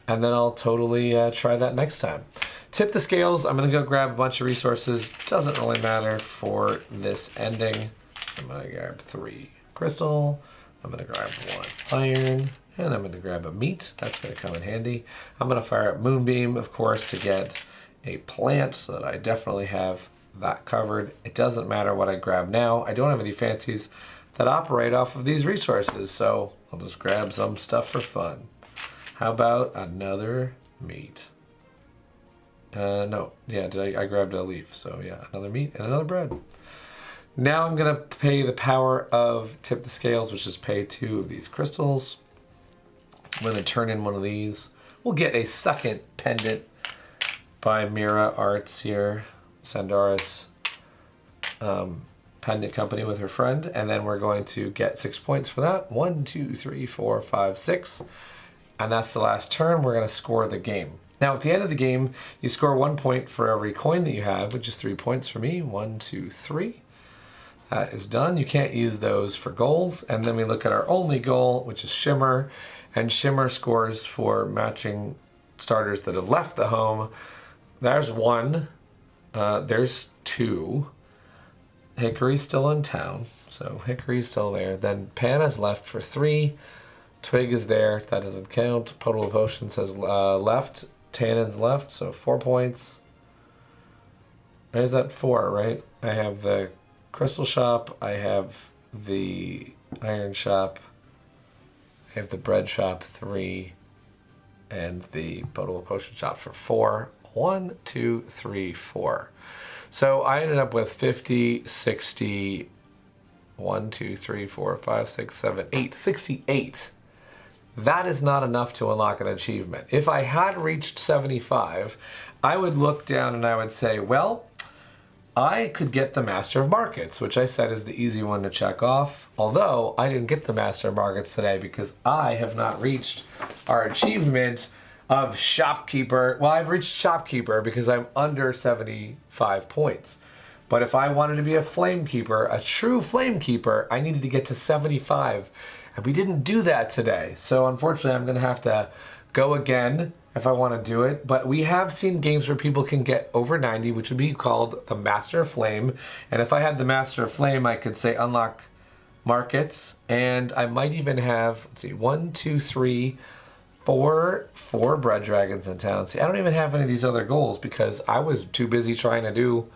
S1: and then I'll totally try that next time. Tip the Scales, I'm going to go grab a bunch of resources. Doesn't really matter for this ending. I'm going to grab 3 crystal, I'm going to grab 1 iron, and I'm going to grab a meat. That's going to come in handy. I'm going to fire up Moonbeam, of course, to get a plant, so that I definitely have that covered. It doesn't matter what I grab now. I don't have any fancies that operate off of these resources, so I'll just grab some stuff for fun. How about another meat? No, yeah, I grabbed a leaf, so yeah, another meat and another bread. Now I'm going to pay the power of Tip the Scales, which is pay 2 of these crystals. I'm going to turn in one of these. We'll get a second pendant by Mira Arts here, Sandaris pendant company with her friend. And then we're going to get 6 points for that. 1, 2, 3, 4, 5, 6. And that's the last turn. We're going to score the game. Now, at the end of the game, you score 1 point for every coin that you have, which is 3 points for me. 1, 2, 3. That is done. You can't use those for goals. And then we look at our only goal, which is Shimmer. And Shimmer scores for matching starters that have left the home. There's 1. There's 2. Hickory's still in town, so Hickory's still there. Then Panna's left for 3. Twig is there. That doesn't count. Potable Potion says left. Tannen's left, so 4 points. Is that 4, right? I have the crystal shop, I have the iron shop, I have the bread shop 3, and the potable potion shop for 4. 1, 2, 3, 4. So I ended up with 50, 60, 1, 2, 3, 4, 5, 6, 7, 8, 68. That is not enough to unlock an achievement. If I had reached 75, I would look down and I would say, well, I could get the Master of Markets, which I said is the easy one to check off. Although I didn't get the Master of Markets today because I have not reached our achievement of Shopkeeper. Well, I've reached Shopkeeper because I'm under 75 points. But if I wanted to be a Flamekeeper, a true Flamekeeper, I needed to get to 75. And we didn't do that today. So unfortunately, I'm going to have to go again if I want to do it. But we have seen games where people can get over 90, which would be called the Master of Flame. And if I had the Master of Flame, I could say unlock markets. And I might even have, let's see, 1, 2, 3, 4 bread dragons in town. See, I don't even have any of these other goals because I was too busy trying to do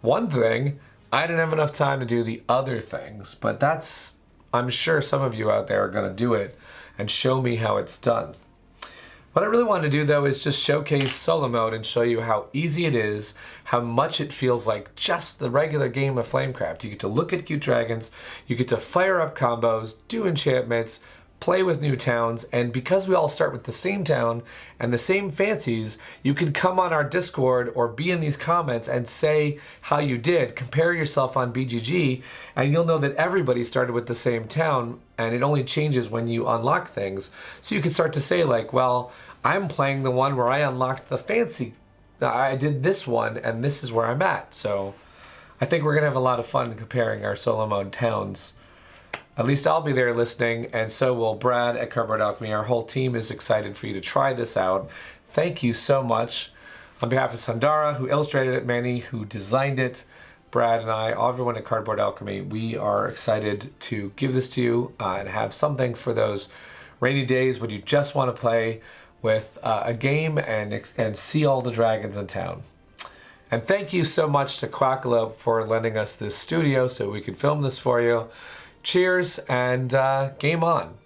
S1: one thing. I didn't have enough time to do the other things. But that's, I'm sure some of you out there are going to do it and show me how it's done. What I really want to do though is just showcase solo mode and show you how easy it is, how much it feels like just the regular game of Flamecraft. You get to look at cute dragons, you get to fire up combos, do enchantments, play with new towns, and because we all start with the same town and the same fancies, you can come on our Discord or be in these comments and say how you did, compare yourself on BGG, and you'll know that everybody started with the same town, and it only changes when you unlock things. So you can start to say like, well, I'm playing the one where I unlocked the fancy, I did this one, and this is where I'm at. So I think we're gonna have a lot of fun comparing our solo mode towns. At least I'll be there listening, and so will Brad at Cardboard Alchemy. Our whole team is excited for you to try this out. Thank you so much. On behalf of Sandara, who illustrated it, Manny, who designed it, Brad and I, everyone at Cardboard Alchemy, we are excited to give this to you and have something for those rainy days when you just want to play with a game and see all the dragons in town. And thank you so much to Quackalope for lending us this studio so we could film this for you. Cheers and game on.